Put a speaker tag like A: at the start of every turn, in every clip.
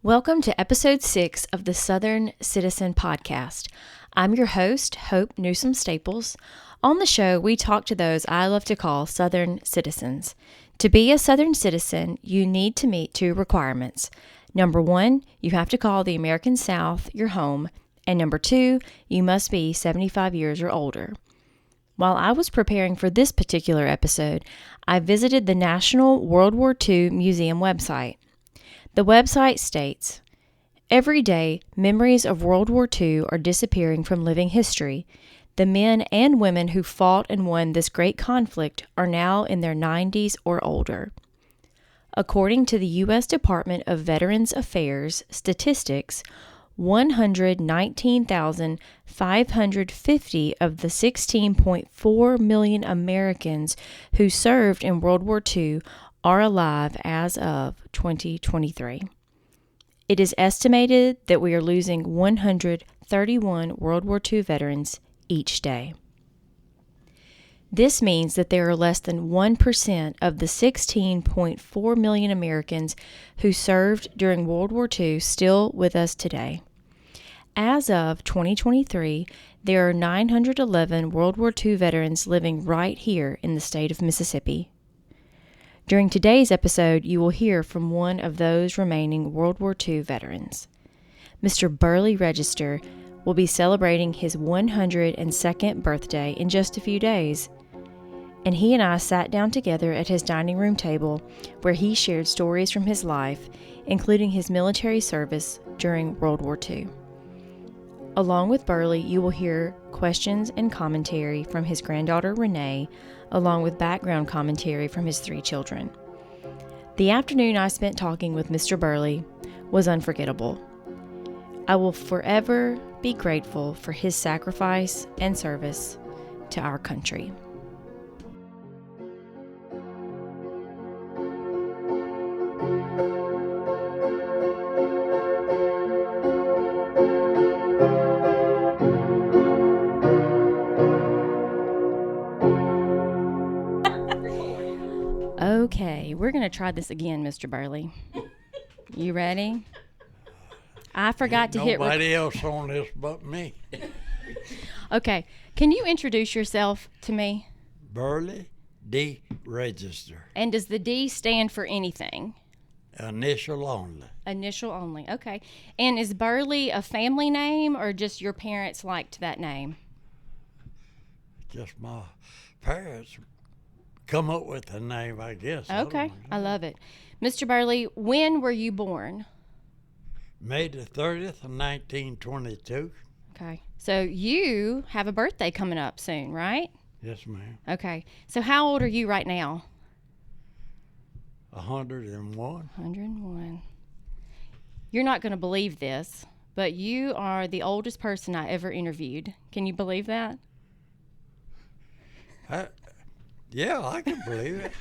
A: Welcome to episode 6 of the Southern Citizen Podcast. I'm your host, Hope Newsom Staples. On the show, we talk to those I love to call Southern citizens. To be a Southern citizen, you need to meet 2 requirements. Number 1, you have to call the American South your home. And number 2, you must be 75 years or older. While I was preparing for this particular episode, I visited the National World War II Museum website. The website states, "Every day, memories of World War II are disappearing from living history. The men and women who fought and won this great conflict are now in their 90s or older." According to the U.S. Department of Veterans Affairs statistics, 119,550 of the 16.4 million Americans who served in World War II are alive as of 2023. It is estimated that we are losing 131 World War II veterans each day. This means that there are less than 1% of the 16.4 million Americans who served during World War II still with us today. As of 2023, there are 911 World War II veterans living right here in the state of Mississippi. During today's episode, you will hear from one of those remaining World War II veterans. Mr. Burly Register will be celebrating his 102nd birthday in just a few days, and he and I sat down together at his dining room table where he shared stories from his life, including his military service during World War II. Along with Burly, you will hear questions and commentary from his granddaughter Renee, along with background commentary from his 3 children. The afternoon I spent talking with Mr. Burly was unforgettable. I will forever be grateful for his sacrifice and service to our country. Okay, we're going to try this again, Mr. Burly. You ready? I forgot to hit
B: nobody else on this but me.
A: Okay, can you introduce yourself to me?
B: Burly D. Register.
A: And does the D stand for anything?
B: Initial only.
A: Initial only, okay. And is Burly a family name or just your parents liked that name?
B: Just my parents come up with the name, I guess.
A: Okay, I love it. Mr. Burly, when were you born?
B: May the 30th of 1922.
A: Okay, so you have a birthday coming up soon, right?
B: Yes, ma'am.
A: Okay, so how old are you right now?
B: 101.
A: 101. You're not going to believe this, but you are the oldest person I ever interviewed. Can you believe that?
B: Yeah, I can believe it.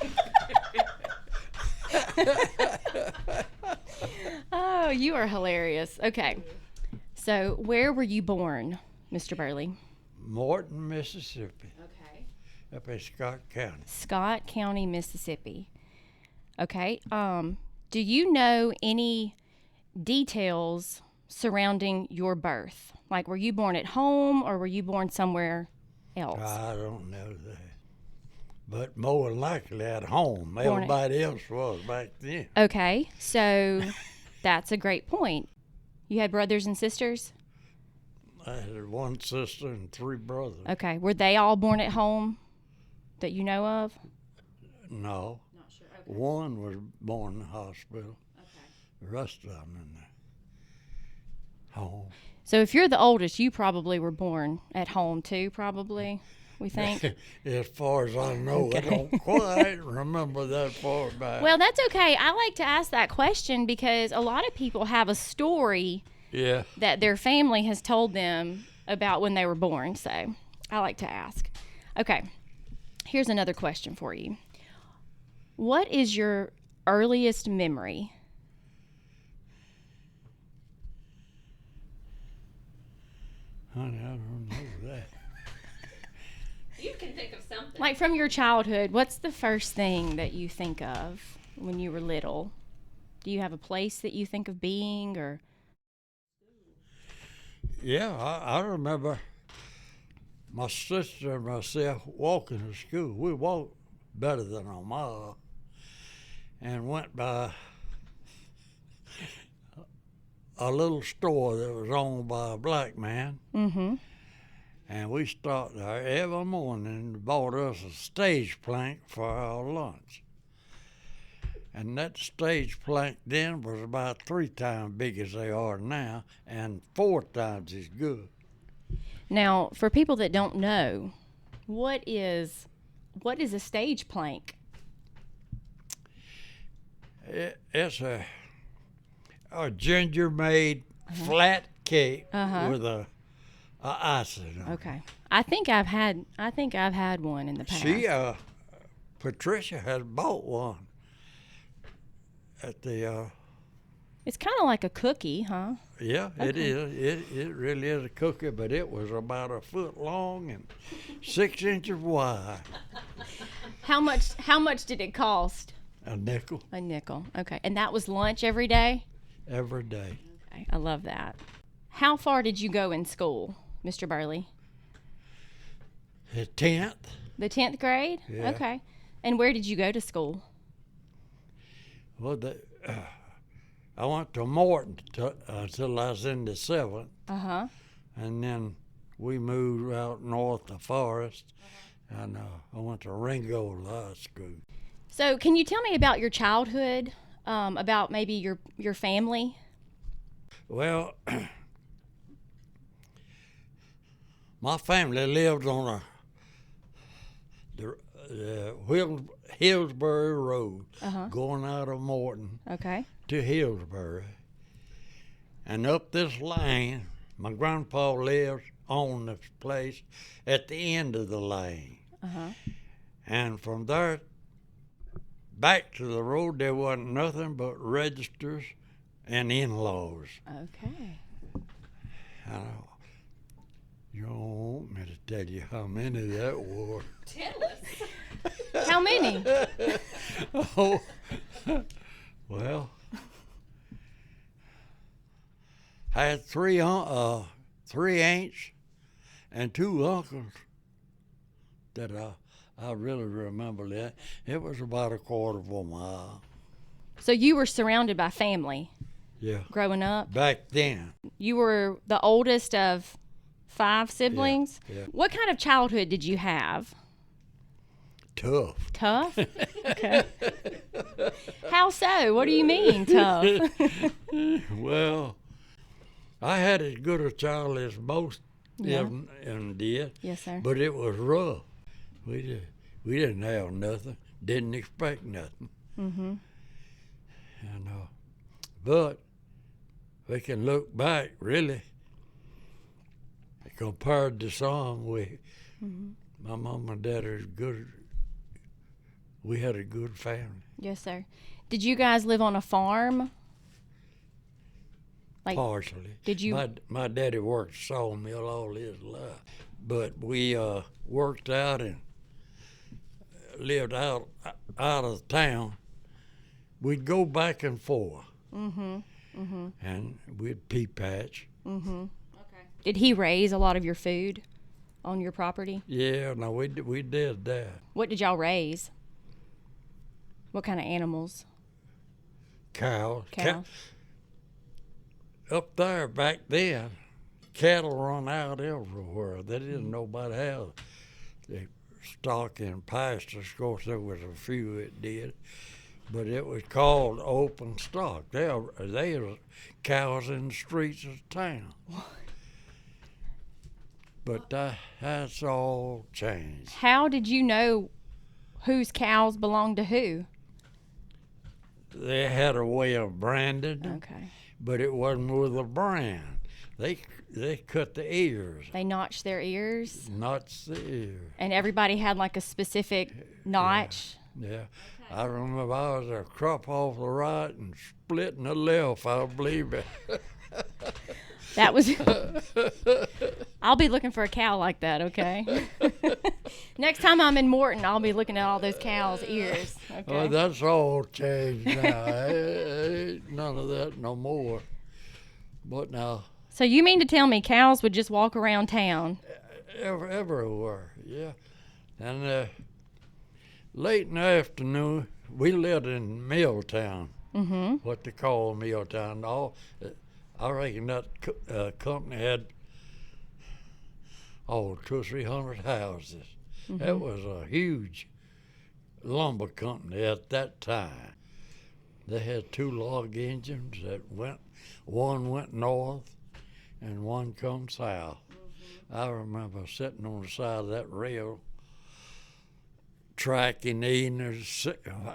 A: Oh, you are hilarious. Okay, so where were you born, Mr. Burly?
B: Morton, Mississippi.
A: Okay.
B: Up in Scott County.
A: Scott County, Mississippi. Okay. Do you know any details surrounding your birth? Like, were you born at home or were you born somewhere else?
B: I don't know that. But more than likely at home. Everybody else was back then.
A: Okay, so that's a great point. You had brothers and sisters?
B: I had 1 sister and 3 brothers.
A: Okay, were they all born at home that you know of?
B: No.
A: Not sure. Okay.
B: 1 was born in the hospital.
A: Okay.
B: The rest of them in the home.
A: So if you're the oldest, you probably were born at home too, probably, we think.
B: As far as I know,
A: Okay.
B: I don't quite remember that far back.
A: Well, that's okay. I like to ask that question because a lot of people have a story
B: yeah.
A: that their family has told them about when they were born. So I like to ask. Okay, here's another question for you. What is your earliest memory?
B: Honey, I don't know that.
C: You can think of something.
A: Like from your childhood, what's the first thing that you think of when you were little? Do you have a place that you think of being, or?
B: Yeah, I remember my sister and myself walking to school. We walked better than a mile and went by a little store that was owned by a black man.
A: Mm-hmm.
B: And we stopped there every morning and bought us a stage plank for our lunch. And that stage plank then was about 3 times big as they are now and 4 times as good.
A: Now, for people that don't know, what is a stage plank?
B: It's a ginger-made flat cake with a icing on it.
A: Okay. I think I've had one in the past.
B: Patricia had bought one at the.
A: It's kind of like a cookie, huh?
B: Yeah,
A: Okay.
B: it is. It really is a cookie, but it was about 1 foot long and 6 inches wide.
A: How much did it cost?
B: A nickel
A: A nickel. Okay. And that was lunch every day?
B: every day.
A: Okay. I love that. How far did you go in school, Mr. Burly?
B: The 10th.
A: The 10th grade?
B: Yeah.
A: Okay. And where did you go to school?
B: Well, I went to Morton until I was in the 7th,
A: Uh-huh.
B: and then we moved out north to Forest, and I went to Ringo High School.
A: So, can you tell me about your childhood? About maybe your family?
B: Well, my family lived on the Hillsbury Road, going out of Morton
A: Okay.
B: to Hillsbury. And up this lane, my grandpa lives on this place at the end of the lane.
A: Uh-huh.
B: And from there back to the road, there wasn't nothing but registers and in-laws.
A: Okay.
B: You don't want me to tell you how many that were.
C: Tell us.
A: How many?
B: Oh, well, I had three aunts and 2 uncles that I really remember that. It was about 1/4 mile.
A: So you were surrounded by family
B: Yeah,
A: growing up?
B: back then.
A: You were the oldest of 5 siblings?
B: Yeah.
A: What kind of childhood did you have?
B: Tough.
A: Tough? Okay. How so? What do you mean, tough?
B: Well, I had as good a child as most
A: Yeah.
B: of them did,
A: Yes, sir.
B: but it was rough. We didn't have nothing, didn't expect nothing.
A: Mm-hmm.
B: And but we can look back, really, compared to some, my mom and dad are good. We had a good family.
A: Yes, sir. Did you guys live on a farm? Like,
B: Partially.
A: did you?
B: My daddy worked sawmill all his life, but we worked out and lived out of town. We'd go back and forth, and we'd pea patch.
A: Okay. Did he raise a lot of your food on your property?
B: Yeah, no, we did that.
A: What did y'all raise? What kind of animals?
B: Cows.
A: Cows.
B: Up there back then, cattle run out everywhere. They didn't nobody have the stock in pastures. Of course, there was a few that did, but it was called open stock. They were cows in the streets of town. But that's all changed.
A: How did you know whose cows belonged to who?
B: They had a way of branding them,
A: Okay.
B: but it wasn't with a brand. They cut the ears,
A: They notched their ears,
B: not the ears.
A: and everybody had like a specific notch.
B: Yeah. I remember I was a crop off the right and splitting the left, I believe it.
A: That was. I'll be looking for a cow like that, okay? Next time I'm in Morton, I'll be looking at all those cows' ears. Okay.
B: Well, that's all changed now. Ain't none of that no more. But now,
A: So you mean to tell me cows would just walk around town?
B: everywhere, yeah. And late in the afternoon, we lived in Milltown, what they call Milltown. I reckon that company had 200 or 300 houses. That was a huge lumber company at that time. They had 2 log engines one went north and one come south. I remember sitting on the side of that rail track in the evenings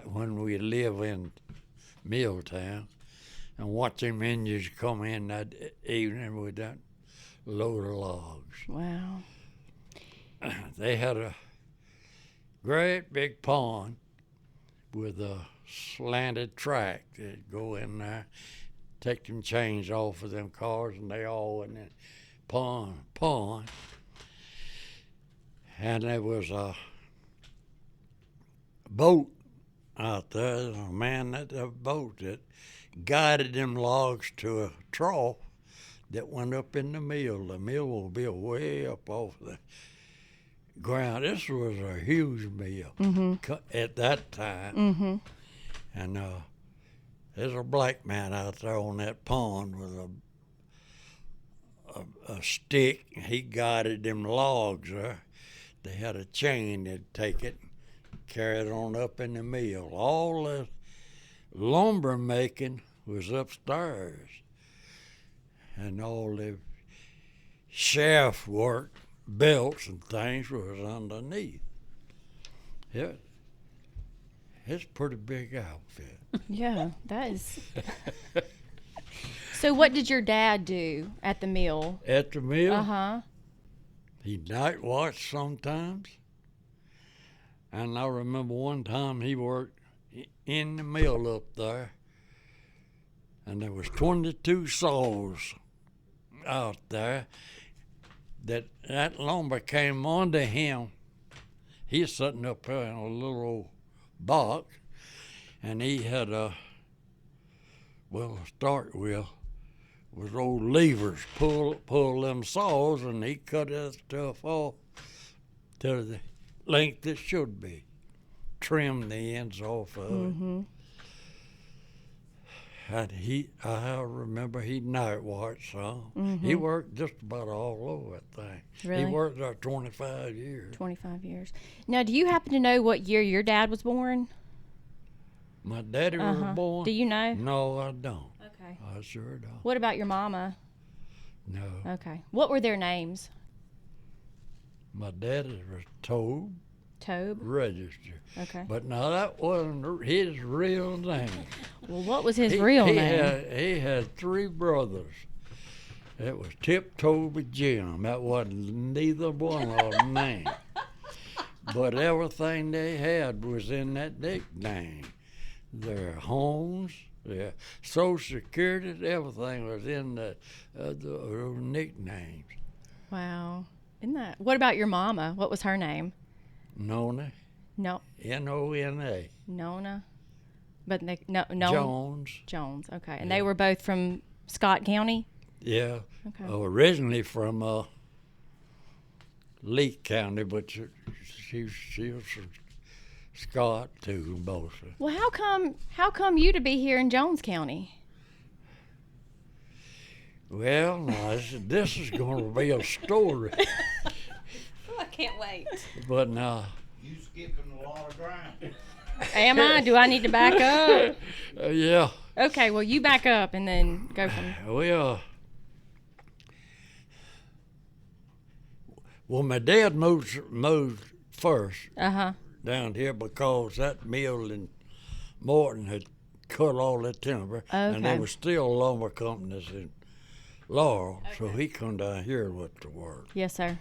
B: when we live in Milltown and watching engines come in that evening with that load of logs.
A: Wow.
B: They had a great big pond with a slanted track. They'd go in there, take them chains off of them cars, and they all in that pond. And there was a boat out there, a man at the boat that guided them logs to a trough that went up in the mill. The mill will be way up off the ground. This was a huge mill at that time. And there's a black man out there on that pond with a stick. He guided them logs there. They had a chain that'd take it, carry it on up in the mill. All the lumber making was upstairs, and all the shaft work, belts and things was underneath. It's a pretty big outfit.
A: Yeah, that is. So what did your dad do at the mill?
B: At the mill,
A: Uh-huh.
B: he night watched sometimes. And I remember one time he worked in the mill up there, and there was 22 saws out there. That lumber came onto him. He's sitting up there in a little old box, and he had a start wheel with old levers pull them saws, and he cut that stuff off to the length it should be. Trim the ends off of it. And I remember he night watched some. He worked just about all over that thing.
A: Really?
B: He worked there 25 years.
A: 25 years. Now, do you happen to know what year your dad was born?
B: My daddy was born.
A: Do you know?
B: No, I don't.
A: Okay.
B: I sure don't.
A: What about your mama?
B: No.
A: Okay. What were their names?
B: My daddy was Tobe
A: Tobe?
B: Register.
A: Okay.
B: But now that wasn't his real name.
A: Well, what was his real name?
B: He had 3 brothers. It was Tip, Tobe, and Jim. That wasn't neither one of them names. But everything they had was in that nickname. Their homes, their Social Security, everything was in the nicknames.
A: Wow. Isn't that? What about your mama? What was her name?
B: Nona,
A: No,
B: N-O-N-A.
A: Nona. But no.
B: Jones.
A: Jones. Okay. And
B: Yeah.
A: they were both from Scott County?
B: Yeah.
A: Okay.
B: Originally from Lee County, but she was from Scott too, mostly.
A: Well, how come you to be here in Jones County?
B: Well, now this is going to be a story,
C: I can't wait.
B: but now
D: You skipping a lot of ground.
A: Am I? Do I need to back up?
B: yeah,
A: Okay, well, you back up and then go from.
B: well, my dad moved first
A: Uh-huh.
B: down here because that mill in Morton had cut all that timber, and there
A: Okay.
B: was still lumber companies in Laurel, so he come down here and went to work.
A: Yes, sir.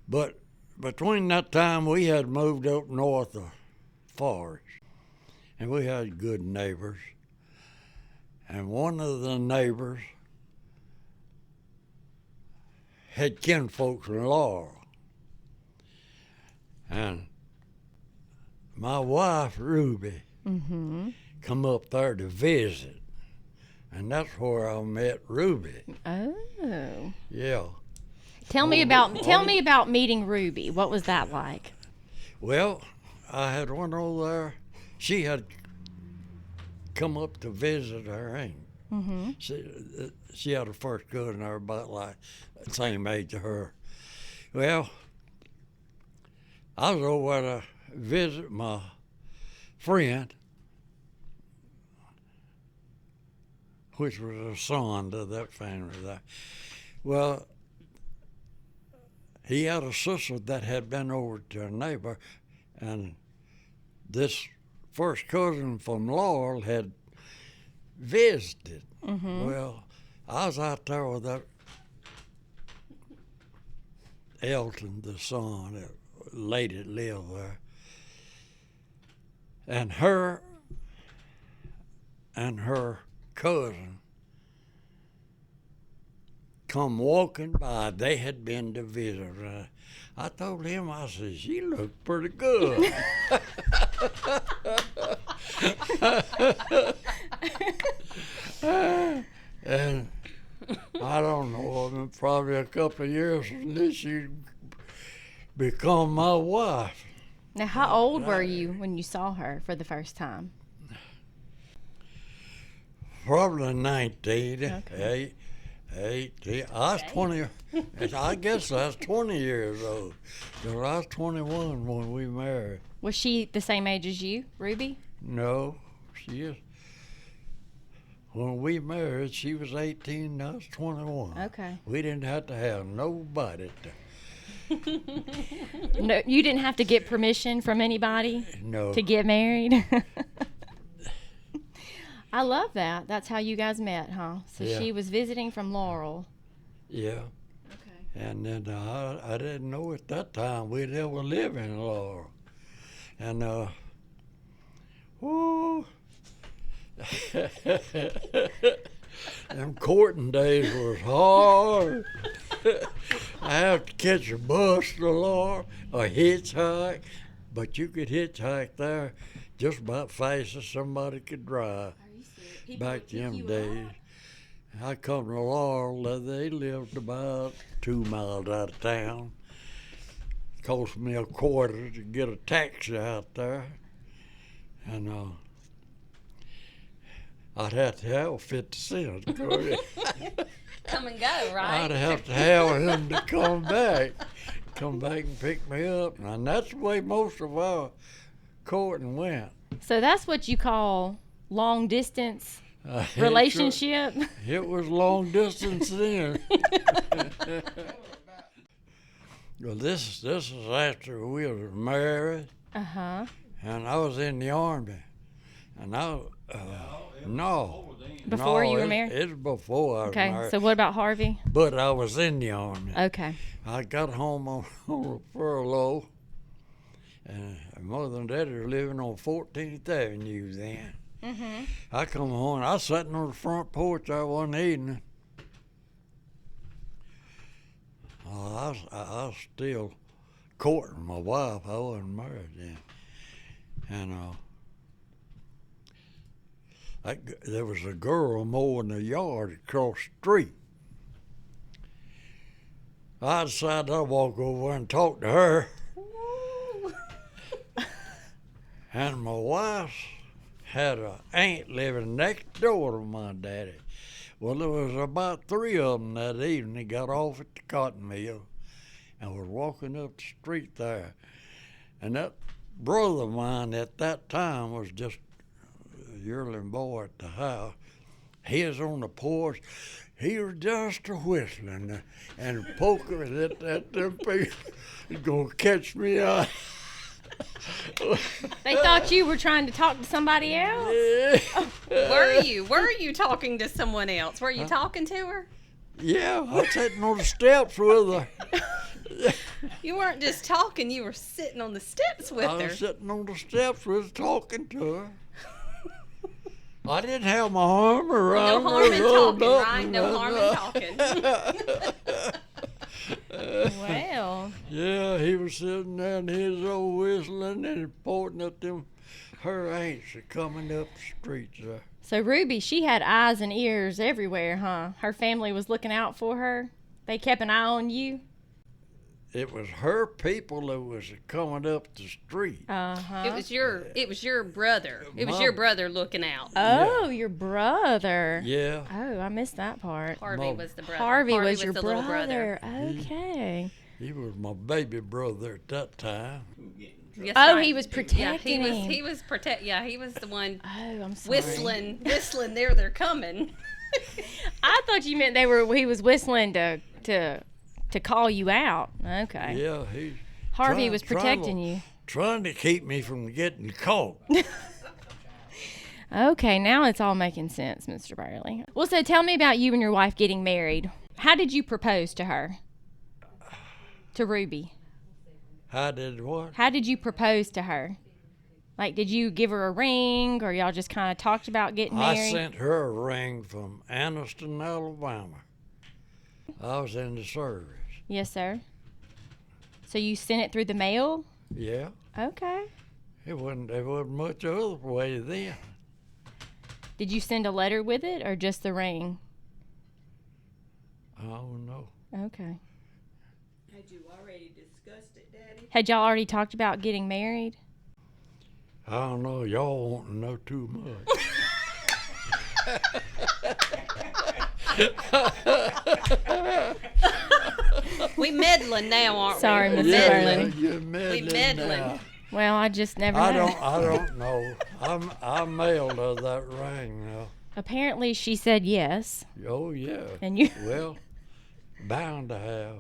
B: But between that time, we had moved up north of Forest, and we had good neighbors. And one of the neighbors had kinfolks in Laurel. And my wife, Ruby, come up there to visit. And that's where I met Ruby.
A: Oh.
B: Yeah.
A: Tell me about meeting Ruby. What was that like?
B: Well, I had one over there. She had come up to visit her aunt. She had a first cousin there about like the same age of her. Well, I was over to visit my friend, which was a son to that family there. Well, he had a sister that had been over to a neighbor, and this first cousin from Laurel had visited. Well, I was out there with that Elton, the son, that lady that lived there, and her cousin come walking by. They had been to visit her. I told him, I said, she looked pretty good. And I don't know, probably a couple of years from this, she become my wife.
A: Now, how old were you when you saw her for the first time?
B: Probably 19,
A: Okay.
B: 18. I was 20, I guess I was 20 years old. 'Cause I was 21 when we married.
A: Was she the same age as you, Ruby?
B: No, she is. When we married, she was 18 and I was 21.
A: Okay.
B: We didn't have to have nobody to,
A: No, you didn't have to get permission from anybody
B: no.
A: to get married. I love that. That's how you guys met, huh? So
B: Yeah.
A: she was visiting from Laurel.
B: Yeah.
A: Okay.
B: And then I didn't know at that time we'd ever live in Laurel. And, whoo, them courting days was hard. I have to catch a bus to Laurel or hitchhike, but you could hitchhike there just about fast as somebody could drive. Back them days. I come to Laurel, they lived about 2 miles out of town. Cost me a quarter to get a taxi out there. And I'd have to have 50 cents.
C: Come and go, right?
B: I'd have to have him to come back and pick me up. And that's the way most of our courting went.
A: So that's what you call long distance
B: It
A: relationship?
B: sure- It was long distance then. Well, this is after we were married,
A: Uh-huh.
B: and I was in the Army. And no.
A: Before
B: no,
A: you were married?
B: It's before I was
A: Okay.
B: married.
A: So what about Harvey?
B: But I was in the Army.
A: Okay.
B: I got home on a furlough, and Mother and Daddy were living on 14th Avenue then.
A: Mm-hmm.
B: I come home, I was sitting on the front porch there one evening. I was still courting my wife. I wasn't married then. And there was a girl mowing the yard across the street. I decided I'd walk over and talk to her. And my wife had an aunt living next door to my daddy. Well, there was about 3 of them that evening. They got off at the cotton mill and was walking up the street there. And that brother of mine at that time was just a yearling boy at the house. He was on the porch. He was just a whistling and poking at them people. He's going to catch me out.
A: They thought you were trying to talk to somebody else?
C: Were you talking to someone else? Were you talking to her?
B: Yeah, I was sitting on the steps with her.
C: You weren't just talking, you were sitting on the steps with
B: I
C: her.
B: was sitting on the steps with her talking to her. I didn't have my arm around
C: No harm in
B: her.
C: talking, right? No harm in talking.
A: Well.
B: Yeah, he was sitting there in his old whistling and pointing at them. Her aunts are coming up the streets there.
A: So Ruby, she had eyes and ears everywhere, huh? Her family was looking out for her. They kept an eye on you.
B: It was her people that was coming up the street.
A: Uh-huh.
C: It was your brother. It was
B: Mom.
C: your brother looking out.
A: Oh, your brother.
B: Yeah.
A: Oh, I missed that part.
C: Harvey
B: Mom.
C: was the brother.
A: Harvey was your
C: the little brother.
A: Okay.
B: He was my baby brother at that time.
C: Yes,
A: Oh,
C: right.
A: he was protecting him.
C: He was he was the one
A: Oh, I'm sorry.
C: whistling. There, they're coming.
A: I thought you meant he was whistling to call you out. Okay.
B: Yeah, he.
A: Harvey was protecting you.
B: Trying to keep me from getting caught.
A: Okay, now it's all making sense, Mr. Burly. Well, so tell me about you and your wife getting married. How did you propose to her? To Ruby.
B: How did what?
A: How did you propose to her? Like, did you give her a ring, or y'all just kind of talked about getting married?
B: I sent her a ring from Anniston, Alabama. I was in the service.
A: Yes, sir. So you sent it through the mail?
B: Yeah.
A: Okay.
B: There wasn't much other way then.
A: Did you send a letter with it, or just the ring?
B: I don't know.
A: Okay.
E: Had you already discussed it, Daddy?
A: Had y'all already talked about getting married?
B: I don't know. Y'all want to know too much.
C: We meddling now, aren't
A: Sorry,
C: we?
A: Miss
C: We're
A: Burley.
C: meddling.
B: You're meddling.
C: We meddling.
B: now.
A: Well, I just never
B: I
A: know.
B: don't know. I mailed her that ring now.
A: Apparently, she said yes.
B: Oh yeah.
A: And you.
B: Well, bound to have.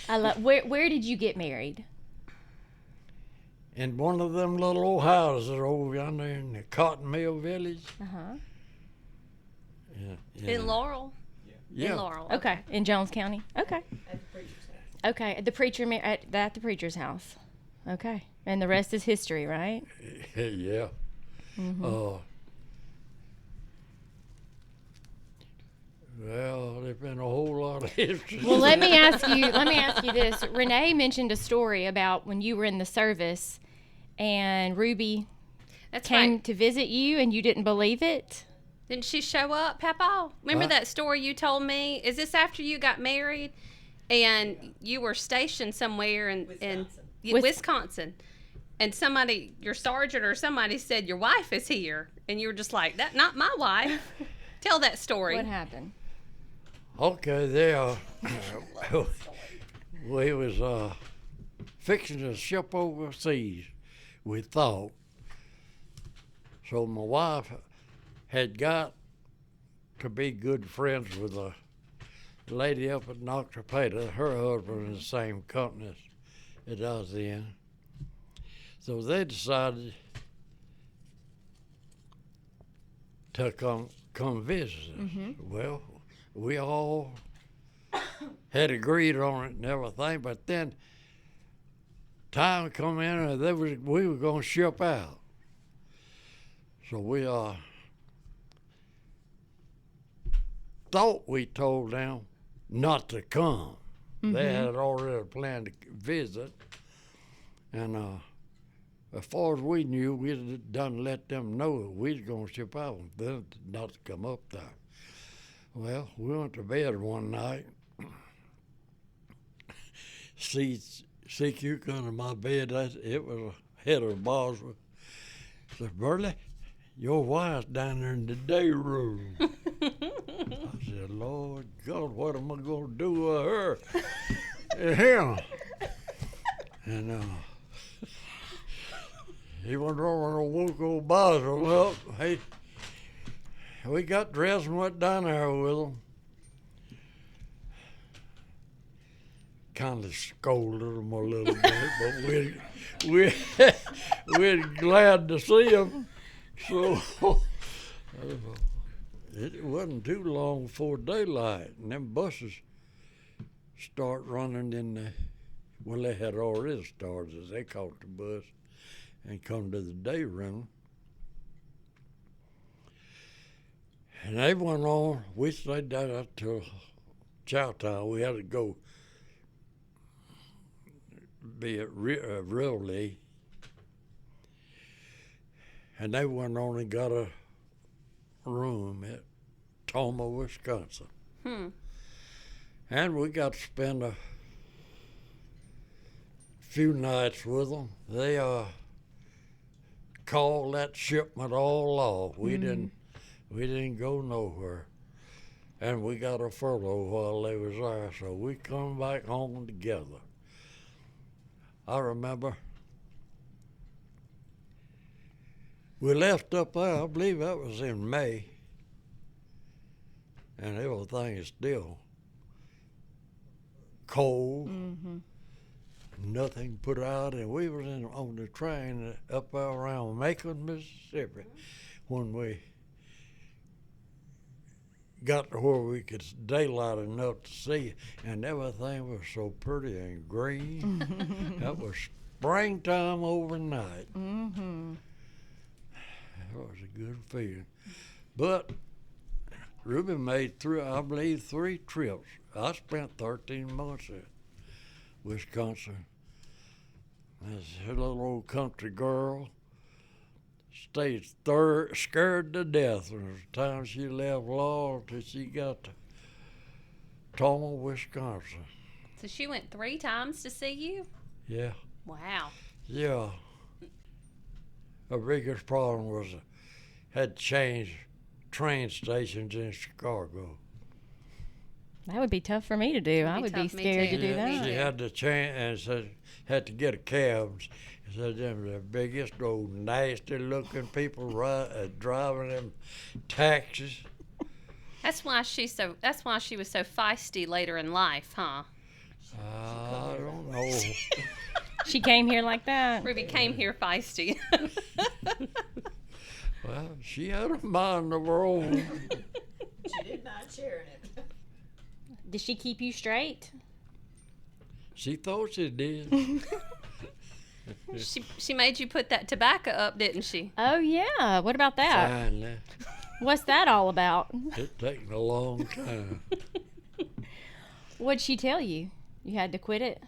A: I love. Where did you get married?
B: In one of them little old houses over yonder in the Cotton Mill Village.
A: Uh huh.
B: Yeah.
C: In Laurel.
B: Yeah.
C: In Laurel.
A: Okay, in Jones County. Okay.
E: At the preacher's house.
A: Okay, at the at the preacher's house. Okay, and the rest is history, right?
B: Yeah.
A: Mm-hmm.
B: Well, there's been a whole lot of history.
A: Well, let me ask you this. Renee mentioned a story about when you were in the service, and Ruby
C: That's
A: came
C: right.
A: to visit you, and you didn't believe it.
C: Didn't she show up, Papa? Remember
B: Huh?
C: that story you told me? Is this after you got married and you were stationed somewhere in Wisconsin? And somebody, your sergeant or somebody said, your wife is here. And you were just like, that not my wife. Tell that story.
A: What happened?
B: Okay, there. We was fixing to ship overseas, we thought. So my wife had got to be good friends with a lady up at Noctapeta. Her husband in the same company as I was in. So they decided to come visit us.
A: Mm-hmm.
B: Well, we all had agreed on it and everything, but then time come in and we were going to ship out. So we thought we told them not to come. They had already planned to visit, and as far as we knew, we'd done let them know that we was going to ship out, and them not to come up there. Well, we went to bed one night. CQ come to my bed. It was head of Boswell. Said, Burly, your wife's down there in the day room. I said, Lord God, what am I going to do with her and him? And he went over and woke old Boswell up. Hey, we got dressed and went down there with him. Kind of scolded him a little bit, but we're glad to see him. So it wasn't too long before daylight, and them buses start running in the, well, they had already started as they caught the bus and come to the day room. And they went on, we stayed down until chow time. We had to go be at Burly, and they went on and got a room at Toma, Wisconsin. And we got to spend a few nights with them. They called that shipment all off. We didn't go nowhere. And we got a furlough while they was there, so we come back home together. I remember we left up there, I believe that was in May, and everything is still cold, nothing put out, and we was on the train up there around Macon, Mississippi, when we got to where we could daylight enough to see, and everything was so pretty and green. That was springtime overnight. That was a good feeling. But Ruby made I believe 3 trips. I spent 13 months at Wisconsin. This little old country girl stayed scared to death from the time she left Laurel till she got to Toma, Wisconsin.
C: So she went 3 times to see you?
B: Yeah.
C: Wow.
B: Yeah. The biggest problem was had to change train stations in Chicago.
A: That would be tough for me to do. I would be
C: tough, me
A: scared to
C: too.
A: do
C: Yeah,
A: that.
B: She had to change and said had to get a cab. Said them the biggest old nasty looking people driving them taxis.
C: That's why she was so feisty later in life, huh?
B: I don't know.
A: She came here like that.
C: Ruby came here feisty.
B: Well, she had a mind of her own.
E: She did not share it.
A: Did she keep you straight?
B: She thought she did.
C: She made you put that tobacco up, didn't she?
A: Oh, yeah. What about that?
B: Finally.
A: What's that all about?
B: It's taken a long time.
A: What'd she tell you? You had to quit it?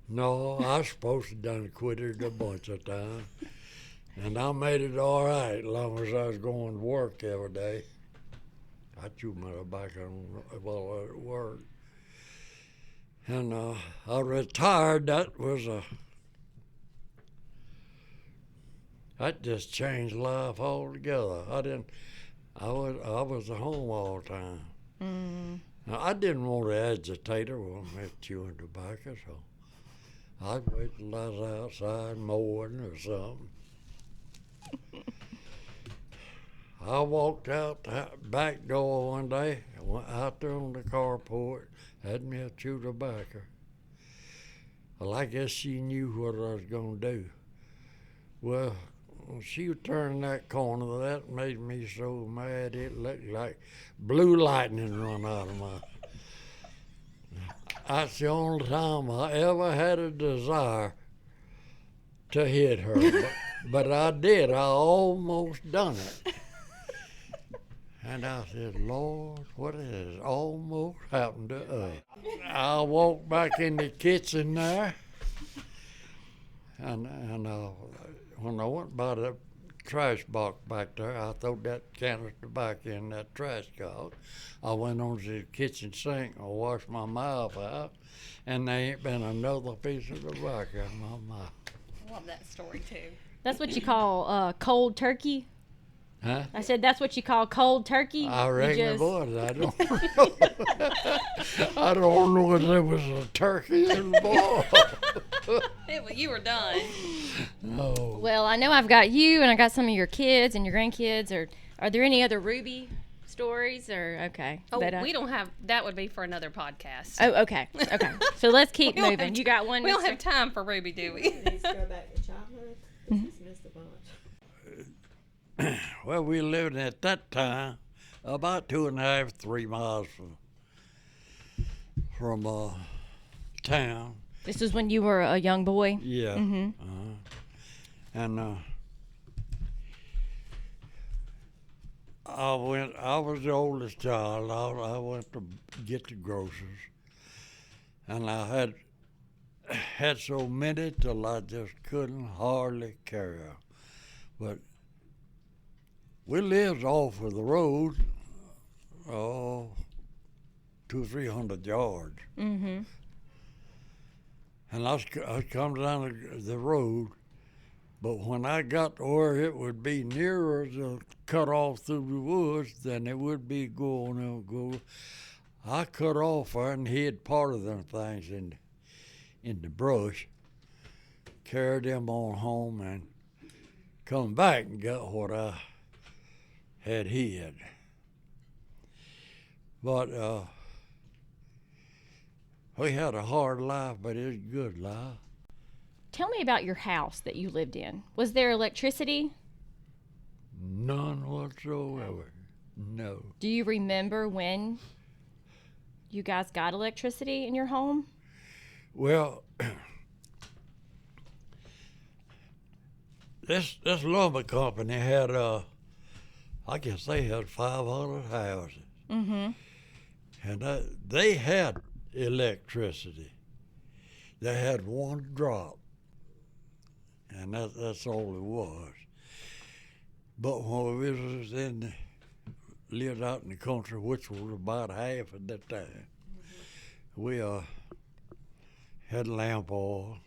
B: No, I was supposed to done quit it a bunch of times. And I made it all right as long as I was going to work every day. I chewed my tobacco while I was at work. And I retired. That just changed life altogether. I was at home all the time. Now, I didn't want to agitate her when I was chewing tobacco, so I'd wait till I was outside mowing or something. I walked out the back door one day, went out there on the carport, had me a chew tobacco. Well, I guess she knew what I was going to do. Well, when she turned that corner, that made me so mad it looked like blue lightning run out of my... That's the only time I ever had a desire to hit her. But I did. I almost done it. And I said, Lord, what has almost happened to us? I walked back in the kitchen there, and when I went by the trash box back there, I threw that can of tobacco in that trash box. I went on to the kitchen sink and washed my mouth out, and there ain't been another piece of tobacco in my mouth.
C: I love that story too.
A: That's what you call cold turkey?
B: Huh?
A: I said that's what you call cold turkey?
B: I reckon it was. I don't know. I don't know if there was a turkey involved.
C: You were done.
B: No.
A: Well, I know I've got you and I got some of your kids and your grandkids. Are there any other Ruby stories? Or okay.
C: Oh,
A: But,
C: we don't have. That would be for another podcast.
A: Oh, okay. Okay. So let's keep
C: We don't
A: moving.
C: have
A: You got one?
C: We don't
A: Mr.
C: have time for Ruby, do we?
E: Needs to go back to childhood. Just missed a bunch.
B: Well, we lived at that time about 2.5, 3 miles from town.
A: This was when you were a young boy?
B: Yeah.
A: Mm-hmm.
B: And I was the oldest child. I went to get the groceries. And I had had so many till I just couldn't hardly carry 'em. But we lived off of the road, oh, 200-300 yards.
A: Mm-hmm.
B: And I'd come down the road, but when I got to where it would be nearer to cut off through the woods than it would be go, I cut off there and hid part of them things in the brush, carried them on home, and come back and got what I had hid. But we had a hard life, but it was a good life.
A: Tell me about your house that you lived in. Was there electricity?
B: None whatsoever. No.
A: Do you remember when you guys got electricity in your home?
B: Well, this lumber company had I guess they had 500 houses.
A: Mm-hmm.
B: And they had electricity. They had one drop, and that's all it was. But when we lived out in the country, which was about half at that time, we had lamp oil.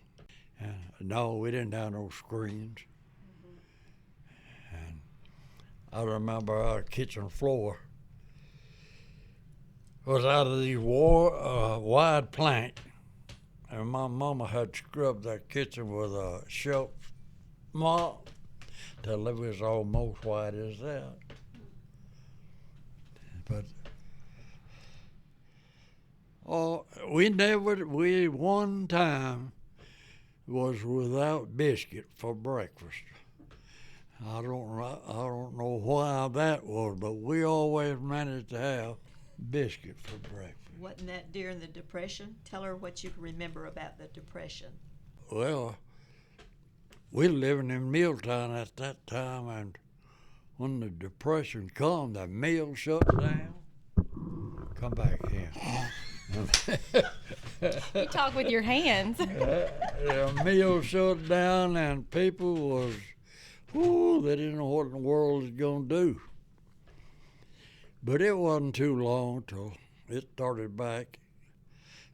B: And no, we didn't have no screens. And I remember our kitchen floor was out of these wide plank, and my mama had scrubbed that kitchen with a shelf mop till it was almost white as that. But we one time was without biscuit for breakfast. I don't know why that was, but we always managed to have biscuit for breakfast.
E: Wasn't that during the Depression? Tell her what you can remember about the Depression.
B: Well, we were living in Milltown at that time, and when the Depression come, the mill shut down. Come back here.
A: You talk with your hands.
B: The mill shut down, and people was, they didn't know what in the world was going to do. But it wasn't too long till it started back,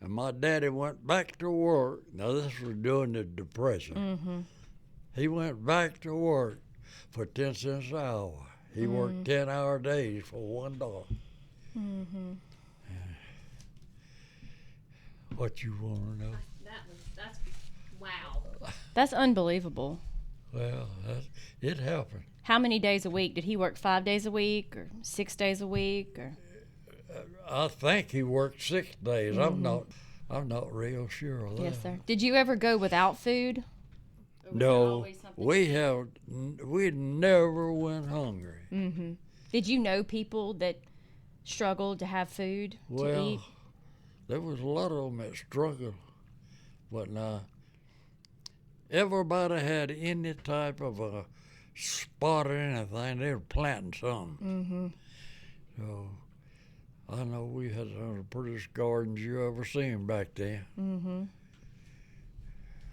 B: and my daddy went back to work. Now, this was during the Depression.
A: Mm-hmm.
B: He went back to work for 10 cents an hour. He worked 10-hour days for $1.
A: Mm-hmm.
B: What you want to know?
C: That's wow.
A: That's unbelievable.
B: Well, it happened.
A: How many days a week? Did he work 5 days a week or 6 days a week? Or
B: I think he worked 6 days. I'm not real sure of that.
A: yes, sir. Did you ever go without food? Or was there
B: No,
A: always something
B: we never went hungry.
A: Mm-hmm. Did you know people that struggled to have food to
B: Well,
A: eat?
B: there was a lot of them that struggled, but now everybody had any type of a spot or anything. They were planting something.
A: Mm-hmm.
B: So I know we had some of the prettiest gardens you ever seen back then.
A: Mm-hmm.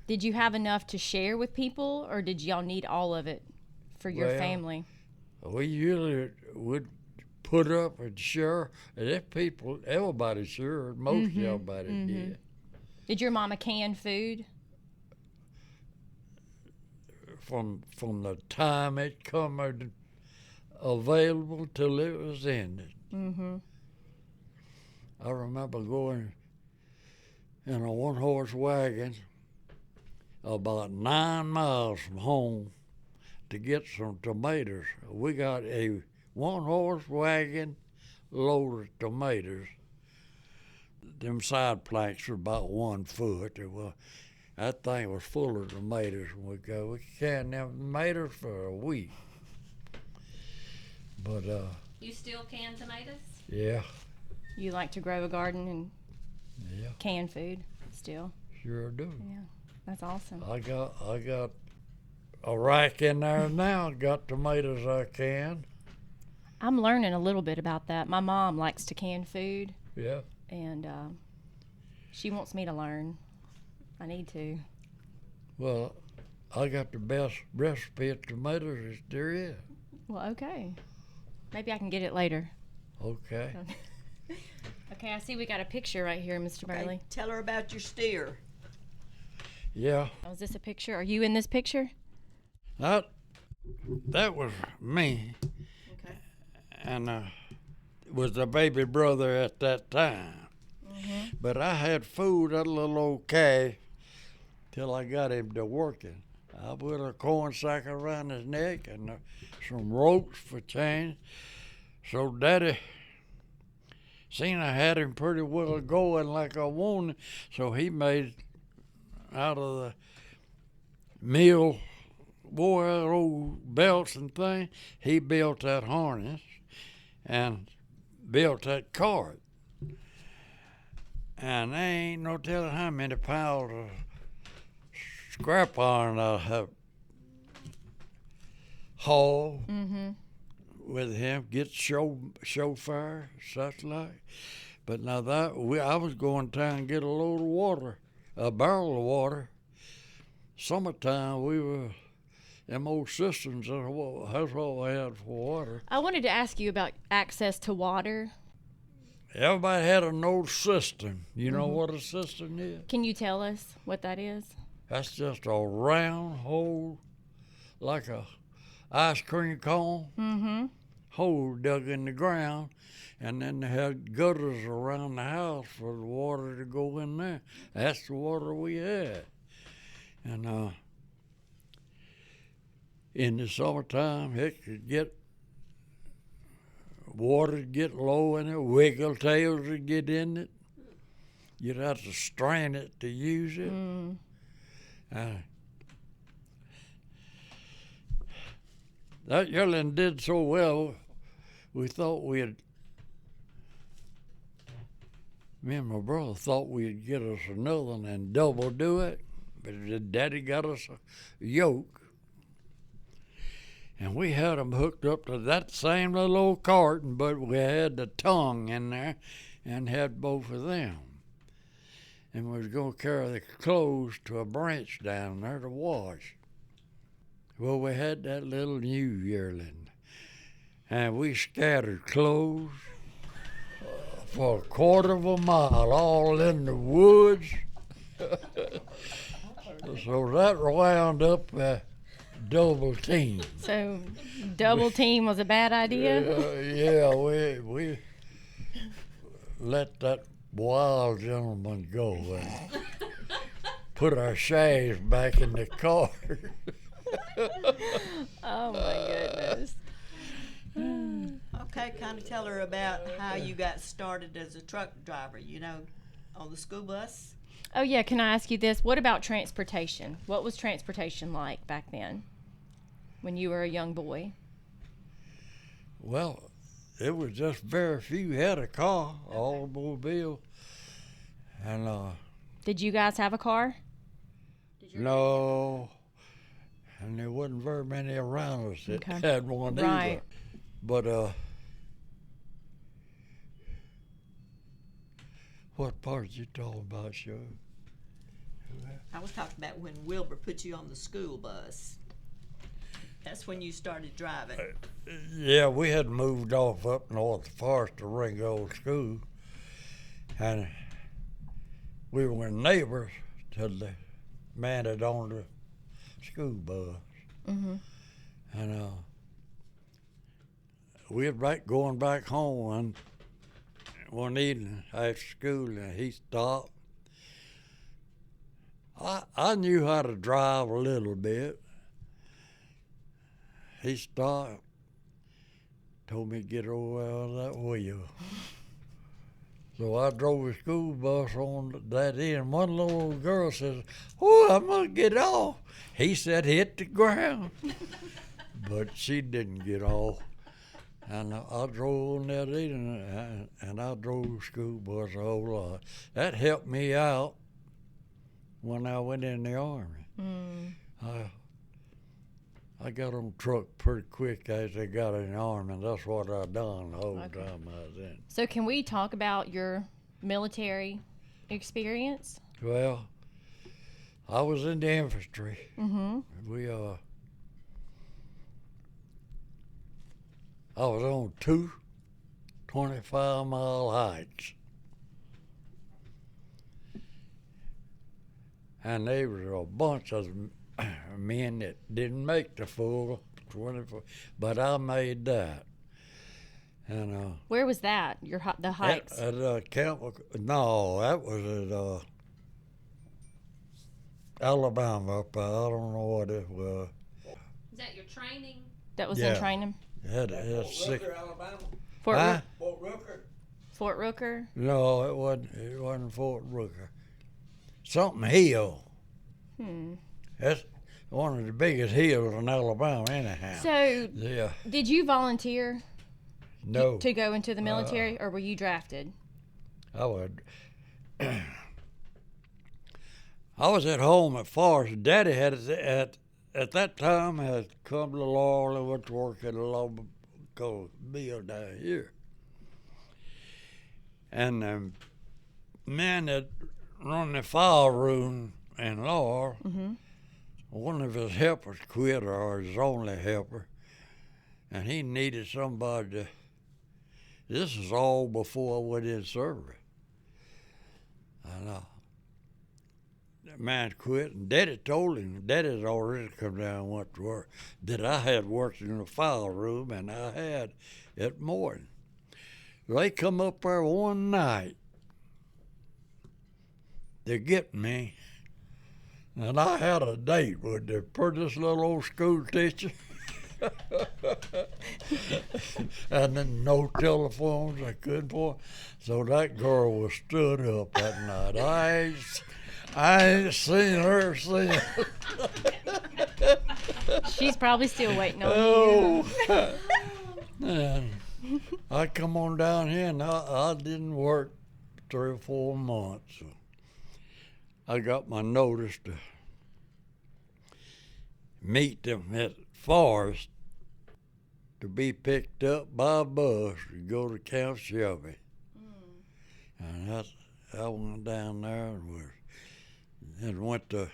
A: Did you have enough to share with people, or did y'all need all of it for your
B: Well,
A: family?
B: We usually would put up and share, and if people, everybody shared, most everybody did.
A: Did your mama can food?
B: From the time it come available till it was ended.
A: Mm-hmm.
B: I remember going in a one-horse wagon about 9 miles from home to get some tomatoes. We got a one-horse wagon load of tomatoes. Them side planks were about 1 foot. That thing was full of tomatoes. We canned them tomatoes for a week. But
C: You still can tomatoes?
B: yeah,
A: You like to grow a garden and
B: yeah,
A: can food still?
B: sure do.
A: Yeah, that's awesome.
B: I got a rack in there now. Got tomatoes I can.
A: I'm learning a little bit about that. My mom likes to can food,
B: Yeah.
A: and she wants me to learn. I need to.
B: Well, I got the best recipe of tomatoes there is.
A: Well, okay. Maybe I can get it later.
B: Okay.
A: Okay, I see we got a picture right here, Mr.
E: Okay,
A: Burly.
E: tell her about your steer.
B: Yeah.
A: Oh, is this a picture? Are you in this picture?
B: That was me,
E: Okay.
B: and was the baby brother at that time. But I had food, that little old calf, till I got him to working. I put a corn sack around his neck and some ropes for chains. So Daddy seen I had him pretty well going like I wanted, so he made out of the mill wore out old belts and things. He built that harness and built that cart. And there ain't no telling how many pounds of scrap iron I have hauled with him, get chauffeur, such like. But now I was going down and get a load of water, a barrel of water. Summertime, we were, them old cisterns, that's all we had for water.
A: I wanted to ask you about access to water.
B: Everybody had an old cistern. You know what a cistern is?
A: Can you tell us what that is?
B: That's just a round hole, like a ice cream cone, hole dug in the ground, and then they had gutters around the house for the water to go in there. That's the water we had. And in the summertime, it could get, water would get low in it, wiggle tails would get in it. You'd have to strain it to use it. That yearling did so well, we thought me and my brother thought we'd get us another one and double do it, but Daddy got us a yoke. And we had them hooked up to that same little old carton, but we had the tongue in there and had both of them. And we was going to carry the clothes to a branch down there to wash. Well, we had that little new yearling, and we scattered clothes for a quarter of a mile, all in the woods. So that wound up double team.
A: So double team was a bad idea?
B: Yeah, we let that wild gentleman go and put our shaves back in the car.
A: Oh my goodness.
E: Okay, kind of tell her about how you got started as a truck driver, on the school bus.
A: Oh yeah, can I ask you this? What about transportation? What was transportation like back then when you were a young boy?
B: Well, it was just very few had a car, automobile. And
A: Did you guys have a car?
B: no, and there wasn't very many around us that
A: Okay.
B: had one
A: Right.
B: either. But what part you talking about, Joe?
E: I was talking about when Wilbur put you on the school bus. That's when you started driving.
B: Yeah, we had moved off up north Forest to Ringgold School, and we were neighbors to the man that owned the school bus. And we were going back home one evening after school, and he stopped. I knew how to drive a little bit. He stopped, told me to get over out of that wheel. So I drove the school bus on that end. One little girl says, "Oh, I'm gonna get off." He said, "Hit the ground." But she didn't get off. And I drove on that end, and I drove the school bus a whole lot. That helped me out when I went in the Army. I got on truck pretty quick as I got in the Army, and that's what I done the whole time I was in.
A: So can we talk about your military experience?
B: Well, I was in the infantry.
A: Mm-hmm.
B: We I was on two 25-mile hikes. And there was a bunch of men that didn't make the full 24, but I made that. And
A: Where was that? The hikes?
B: at Camp, no, that was at Alabama. Up I don't know what it was.
C: Is that your training?
A: That was
B: Yeah.
A: in training?
B: Had
D: Fort
B: six.
D: Rooker, Alabama.
A: Fort,
B: Huh?
D: Fort Rooker.
A: Fort Rooker?
B: No, it wasn't. It wasn't Fort Rooker. Something Hill. That's one of the biggest hills in Alabama, anyhow.
A: So,
B: Yeah.
A: did you volunteer
B: No,
A: to go into the military, or were you drafted?
B: I would. I was at home at Forest. Daddy had at that time had come to Laurel and went to work at a local mill down here. And the man that run the file room in Laurel, one of his helpers quit, or his only helper, and he needed somebody to. This is all before I went in service. And the man quit, and Daddy told him, Daddy'd already come down and went to work, that I had worked in the file room, and I had at Morton. They come up there one night to get me, and I had a date with the prettiest little old school teacher. And then no telephones, I couldn't for. So that girl was stood up that night. I ain't seen her since.
A: She's probably still waiting on you.
B: Oh, and I come on down here, and I didn't work 3 or 4 months. I got my notice to meet them at Forest to be picked up by a bus to go to Camp Shelby. And I went down there and went to,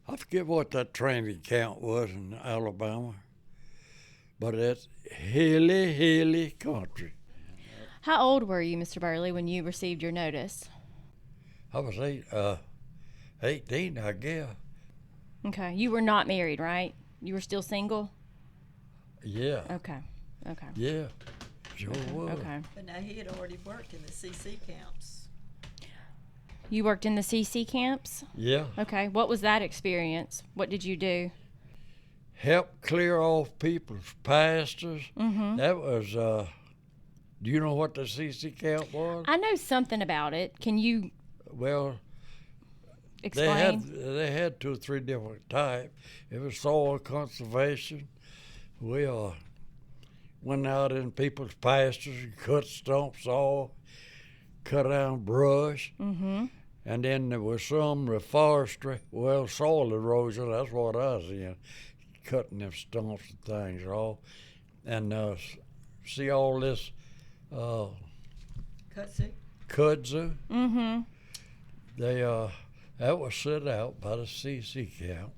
B: I forget what that training camp was in Alabama, but it's hilly country.
A: How old were you, Mr. Burley, when you received your notice?
B: I was 18, I guess.
A: Okay. You were not married, right? You were still single?
B: Yeah,
A: Okay. Okay.
B: yeah, sure was.
A: Okay.
E: But now he had already worked in the CC camps.
A: You worked in the CC camps?
B: Yeah,
A: Okay. What was that experience? What did you do?
B: help clear off people's pastures.
A: Mm-hmm.
B: That was, do you know what the CC camp was?
A: I know something about it. Can you
B: Well,
A: explain?
B: they had 2 or 3 different types. It was soil conservation. We went out in people's pastures and cut stumps off, cut down brush,
A: Mm-hmm.
B: and then there was some reforestry. Well, soil erosion. That's what I was in, cutting them stumps and things off, and see all this
E: Kudzu?
B: kudzu.
A: Mm-hmm.
B: They that was set out by the CC camp,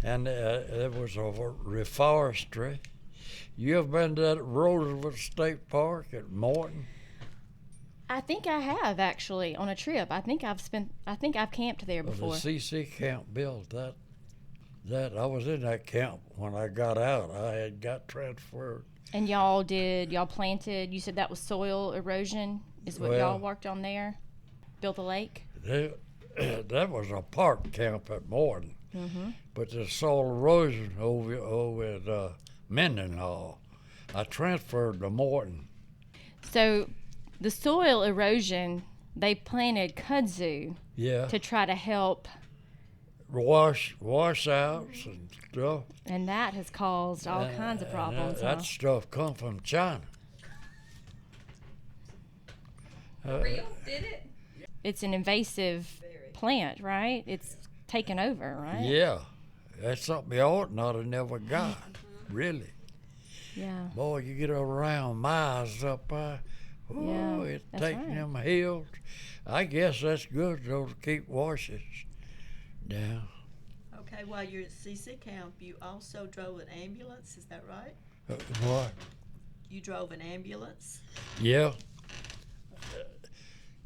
B: and there was a reforestry. You ever been to that Roosevelt State Park at Morton?
A: I think I have actually on a trip. I think I've camped there
B: Well,
A: before.
B: the CC camp built that. I was in that camp when I got out. I had got transferred.
A: And y'all planted, you said that was soil erosion is what
B: Well-
A: y'all worked on there? Built a lake?
B: That was a park camp at Morton,
A: Mm-hmm.
B: but the soil erosion over at Mendenhall. I transferred to Morton.
A: So the soil erosion, they planted kudzu
B: Yeah,
A: to try to help,
B: washouts and stuff.
A: and that has caused all kinds of problems.
B: That
A: Huh?
B: stuff come from China.
C: Real? Did it?
A: It's an invasive plant, right? It's taken over, right?
B: Yeah, that's something you ought not have never got. Really,
A: Yeah.
B: boy, you get around miles up there. Oh,
A: Yeah,
B: it
A: that's
B: takes
A: right.
B: them hills. I guess that's good though to keep washes down.
E: Okay, while you're at CC camp, you also drove an ambulance, is that right?
B: What?
E: You drove an ambulance?
B: Yeah.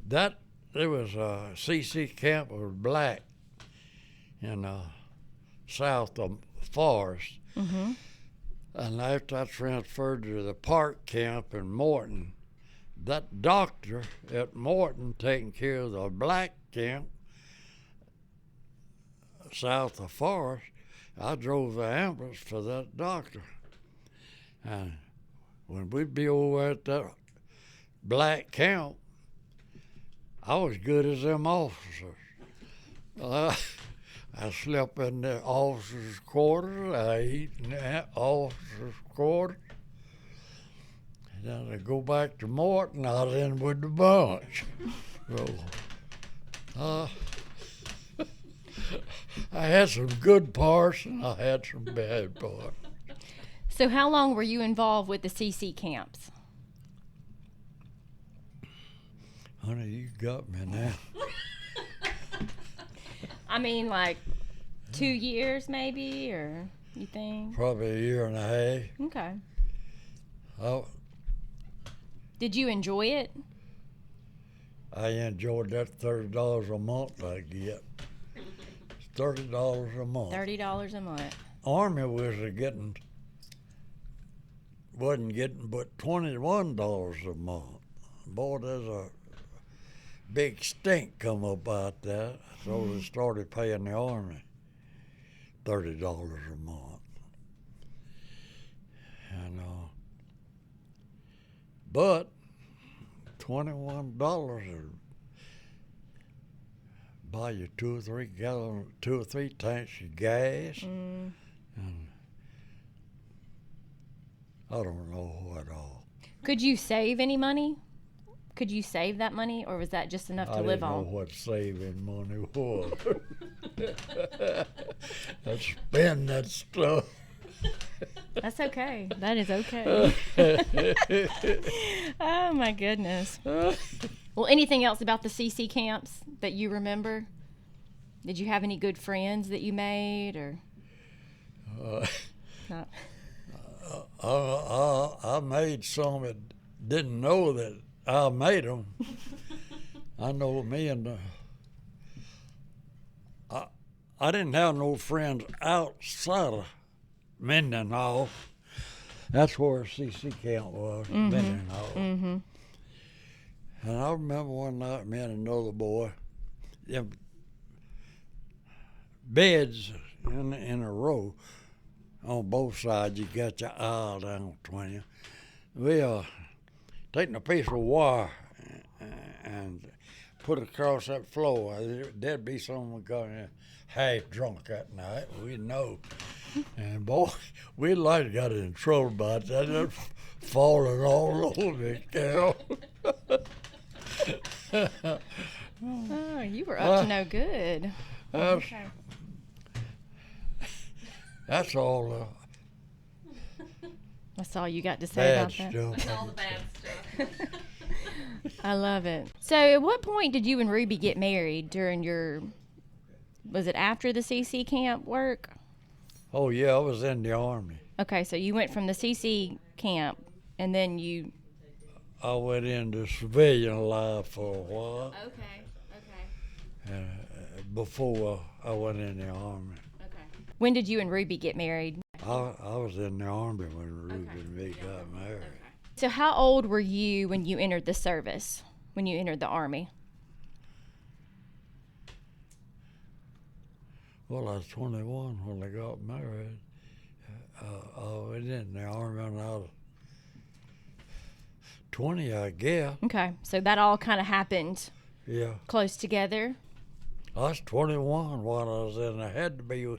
B: That there was a CC camp was black in south of Forest.
A: Mm-hmm.
B: And after I transferred to the park camp in Morton, that doctor at Morton taking care of the black camp south of Forest, I drove the ambulance for that doctor. And when we'd be over at that black camp, I was good as them officers. I slept in the officers' quarters. I ate in the officers' quarters. And then I go back to Morton. I was in with the bunch. So, I had some good parts and I had some bad parts.
A: So how long were you involved with the CC camps?
B: Honey, you got me now.
A: I mean, like 2 years maybe, or you think?
B: Probably a year and a half.
A: Okay.
B: I,
A: Did you enjoy it?
B: I enjoyed that $30 a month I get. $30 a month.
A: $30 a month.
B: Army wasn't getting but $21 a month. Boy, there's a big stink come about that, so they started paying the Army $30 a month. And but $21 would buy you 2 or 3 tanks of gas, and I don't know what all.
A: Could you save any money? Could you save that money, or was that just enough to live
B: I
A: on?
B: didn't know what saving money was. I spend that stuff.
A: That's okay. That is okay. Oh my goodness. Well, anything else about the CC camps that you remember? Did you have any good friends that you made, or? No.
B: I made some that didn't know that I made them. I know me and I didn't have no friends outside of Mendenhall. That's where CC camp was, Mendenhall.
A: Mm-hmm.
B: And I remember one night, me and another boy, them beds in a row on both sides. You got your aisle down between you. We taking a piece of wire and put it across that floor. There'd be someone going half drunk that night. We know. And boy, we like got in trouble about that. Just falling all over me, Carol.
A: Oh, you were up to no good. Okay.
B: That's all
A: That's all you got to say
B: bad
A: about that?
B: stuff.
C: All the bad stuff.
A: I love it. So at what point did you and Ruby get married during was it after the CC camp work?
B: Oh, yeah, I was in the Army.
A: Okay, so you went from the CC camp and then
B: I went into civilian life for a while
A: Okay.
B: before I went in the Army.
A: When did you and Ruby get married?
B: I was in the Army when Ruby and me got married.
A: So how old were you when you entered the service, when you entered the Army?
B: Well, I was 21 when I got married. I went in the Army when I was 20, I guess.
A: Okay, so that all kind of happened
B: Yeah.
A: close together.
B: I was 21 when I was in. I had to be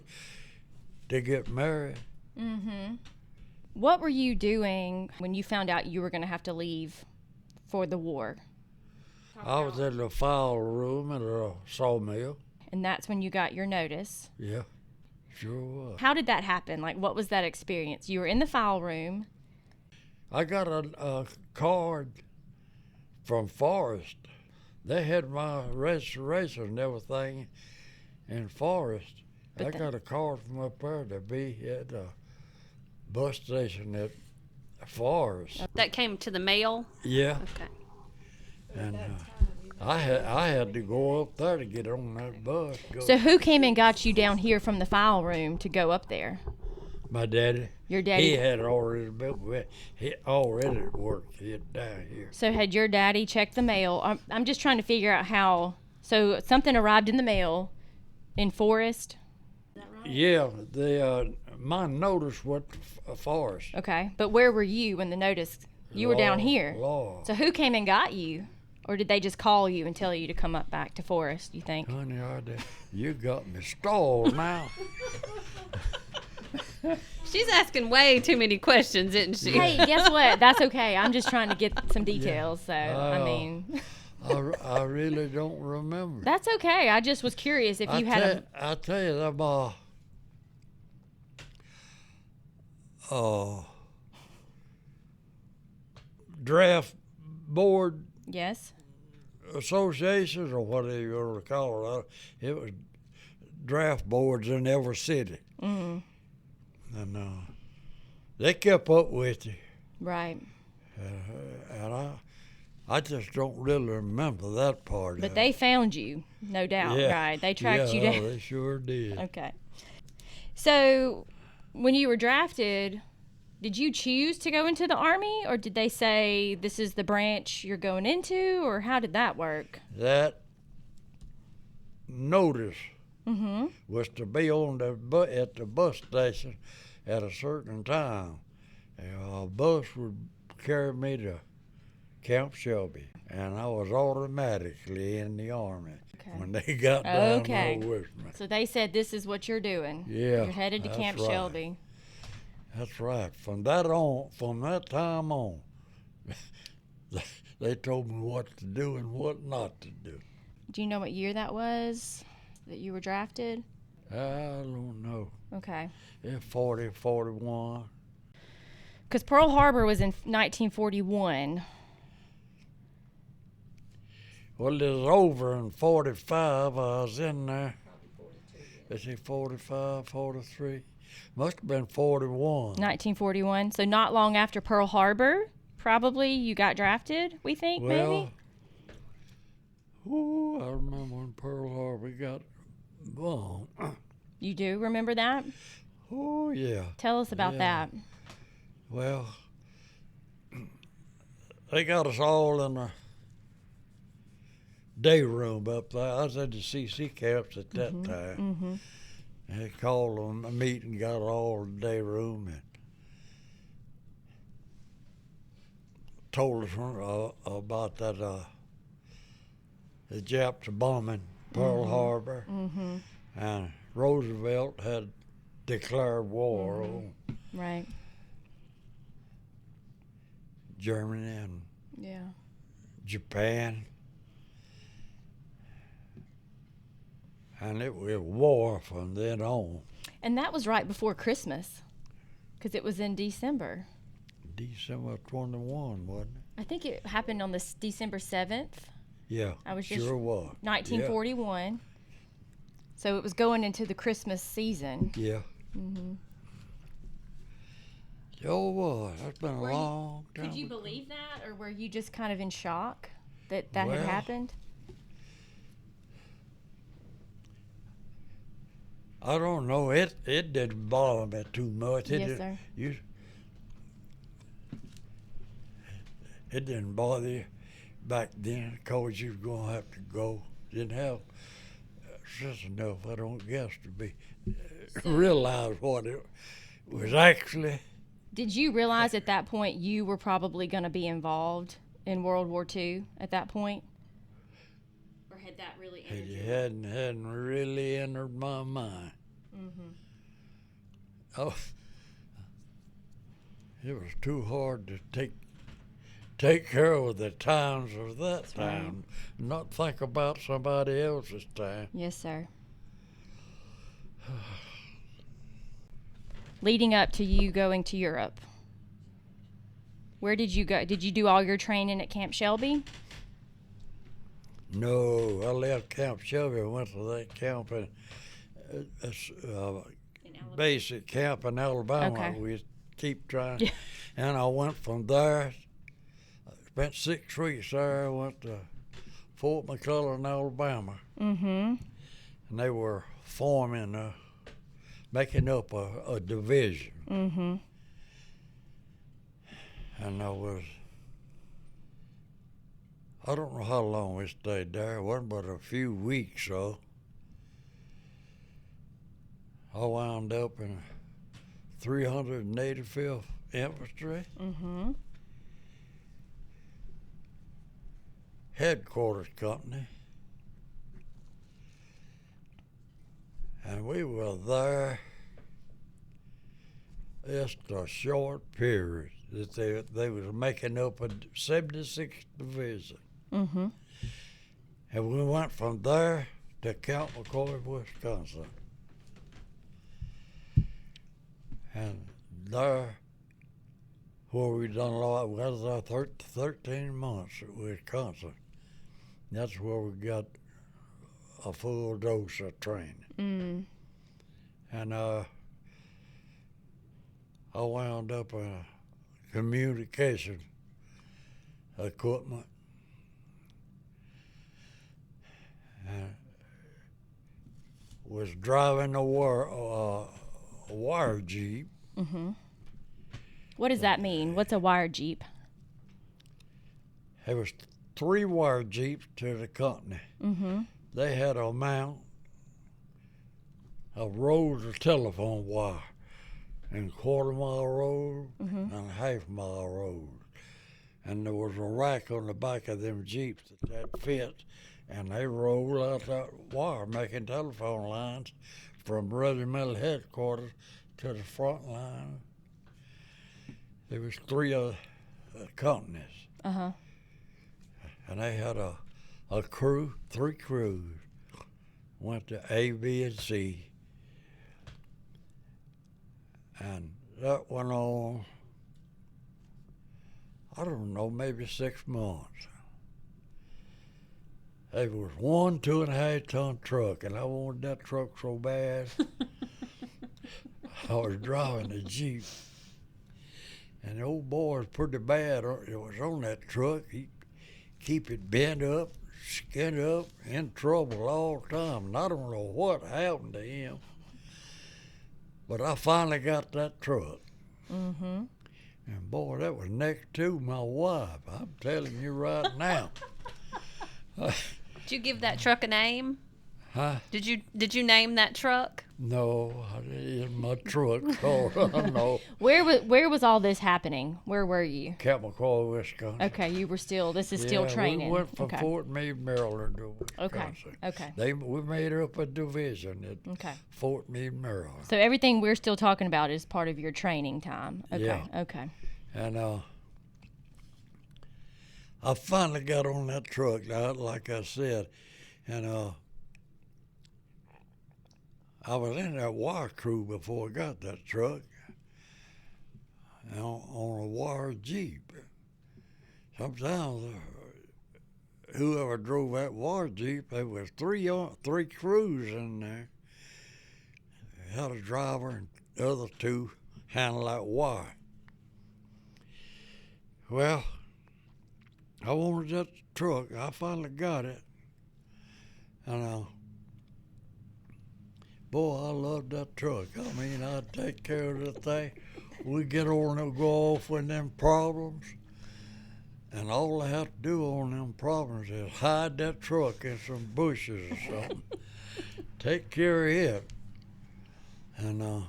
B: to get married.
A: Mm-hmm. What were you doing when you found out you were going to have to leave for the war?
B: I was in the file room at a sawmill.
A: And that's when you got your notice.
B: Yeah, sure was.
A: How did that happen? Like, what was that experience? You were in the file room.
B: I got a card from Forrest They had my registration and everything in Forest.
A: But
B: I
A: the-
B: got a card from up there to be at the bus station at Forest.
C: That came to the mail.
B: Yeah,
C: Okay.
B: and I had to go up there to get on that bus.
A: So who came and got you down here from the file room to go up there?
B: My daddy.
A: Your daddy.
B: He had already been. He already worked it down here.
A: So had your daddy checked the mail? I'm just trying to figure out how. So something arrived in the mail in Forest.
B: Yeah, my notice went to Forest.
A: Okay, but where were you when the notice? You were down here.
B: Lord.
A: So who came and got you, or did they just call you and tell you to come up back to Forest? You think?
B: Honey, you got me stalled now.
C: She's asking way too many questions, isn't she?
A: Hey, guess what? That's okay. I'm just trying to get some details. So I
B: Oh.
A: mean,
B: I really don't remember.
A: that's okay. I just was curious if you had a.
B: I tell you, them draft board
A: Yes.
B: associations or whatever you want to call it. It was draft boards in every city,
A: Mm,
B: and they kept up with you.
A: right.
B: And I just don't really remember that part.
A: But
B: of
A: they
B: it.
A: found you, no doubt.
B: Yeah.
A: Right. They tracked you
B: Yeah,
A: down.
B: they sure did.
A: Okay. So, when you were drafted, did you choose to go into the Army, or did they say this is the branch you're going into, or how did that work?
B: That notice
A: Mm-hmm.
B: was to be on at the bus station at a certain time. And a bus would carry me to Camp Shelby, and I was automatically in the Army
A: Okay.
B: when they got down
A: Okay.
B: there with me.
A: So they said this is what you're doing.
B: Yeah,
A: You're headed to
B: that's
A: Camp
B: right.
A: Shelby.
B: That's right. From that time on, they told me what to do and what not to do.
A: Do you know what year that was that you were drafted?
B: I don't know.
A: Okay.
B: Yeah, 40, 41.
A: Because Pearl Harbor was in 1941.
B: Well, it was over in 45. I was in there. Is it 45, 43? Must have been 41.
A: 1941. So not long after Pearl Harbor, probably you got drafted, we think, maybe?
B: Ooh, I remember when Pearl Harbor got bombed.
A: You do remember that?
B: Oh, yeah.
A: Tell us about
B: Yeah.
A: that.
B: Well, they got us all in a day room up there. I was at the CC camps at that time.
A: Mm-hmm.
B: And they called them a meeting, got all in the day room, and told us about that the Japs bombing Pearl Harbor,
A: Mm-hmm.
B: and Roosevelt had declared war on
A: Right.
B: Germany and
A: Yeah.
B: Japan. And it was war from then on.
A: And that was right before Christmas, because it was in December.
B: December 21, wasn't it?
A: I think it happened on this December 7th,
B: Yeah,
A: I was just-
B: sure was.
A: 1941. So it was going into the Christmas season.
B: Yeah.
A: Mm-hmm.
B: Oh boy, that's been a
A: Were you-
B: long time.
A: Could you believe that, or were you just kind of in shock that that
B: Well,
A: had happened?
B: I don't know. It didn't bother me too much. It
A: Yes,
B: didn't-
A: sir.
B: It didn't bother you back then because you was going to have to go. Didn't have sense enough, I don't guess, to be realize what it was actually.
A: Did you realize at that point you were probably going to be involved in World War II at that point? Or had that really entered
B: It
A: your
B: hadn't really entered my mind.
A: Mm-hmm.
B: Oh, it was too hard to take care of the times of that
A: That's right.
B: time, not think about somebody else's time.
A: Yes, sir. Leading up to you going to Europe, where did you go? Did you do all your training at Camp Shelby?
B: No, I left Camp Shelby and went to that camp in basic camp in Alabama.
A: Okay.
B: We keep trying.
A: Yeah.
B: And I went from there, spent 6 weeks there. I went to Fort McClellan, Alabama.
A: Mm-hmm.
B: And they were forming, making up a division.
A: Mm-hmm.
B: And I don't know how long we stayed there. It wasn't but a few weeks, so I wound up in 385th Infantry.
A: Mm-hmm.
B: Headquarters Company. And we were there just a short period that they was making up a 76th Division.
A: Mm-hmm.
B: And we went from there to Camp McCoy, Wisconsin. And there, where we done a lot, we was there 13 months at Wisconsin. That's where we got a full dose of training.
A: Mm.
B: And I wound up in communication equipment. And was driving a wire jeep.
A: Mm-hmm. What does that mean? What's a wire jeep?
B: There was 3 wire jeeps to the company.
A: Mm-hmm.
B: They had a mount of rolls of telephone wire and quarter-mile roll and half-mile roll. And there was a rack on the back of them jeeps that fit, and they rolled out that wire, making telephone lines from regimental headquarters to the front line. There was 3 companies.
A: Uh-huh.
B: And they had a crew, 3 crews, went to A, B, and C. And that went on, I don't know, maybe 6 months. There was 1 2.5 ton truck, and I wanted that truck so bad. I was driving the Jeep, and the old boy was pretty bad. It was on that truck. He'd keep it bent up, skinned up, in trouble all the time. And I don't know what happened to him, but I finally got that truck.
A: Mm-hmm.
B: And boy, that was next to my wife. I'm telling you right now.
C: Did you give that truck a name?
B: Huh?
C: Did you name that truck?
B: No, it's my truck. Oh, no.
A: Where was all this happening? Where were you?
B: Camp McCoy, Wisconsin.
A: Okay, you were still. This is still training.
B: We went from
A: okay.
B: Fort Meade, Maryland to
A: Okay.
B: Wisconsin.
A: Okay.
B: We made up a division at
A: Okay.
B: Fort Meade, Maryland.
A: So everything we're still talking about is part of your training time. Okay.
B: Yeah.
A: Okay.
B: And I finally got on that truck, like I said, and I was in that wire crew before I got that truck, on a wire Jeep. Sometimes whoever drove that wire Jeep, there was three crews in there. They had a driver and the other 2 handled that wire. Well, I wanted that truck. I finally got it. And boy, I loved that truck. I mean, I'd take care of the thing. We'd get on and go off with them problems. And all I had to do on them problems is hide that truck in some bushes or something. Take care of it. And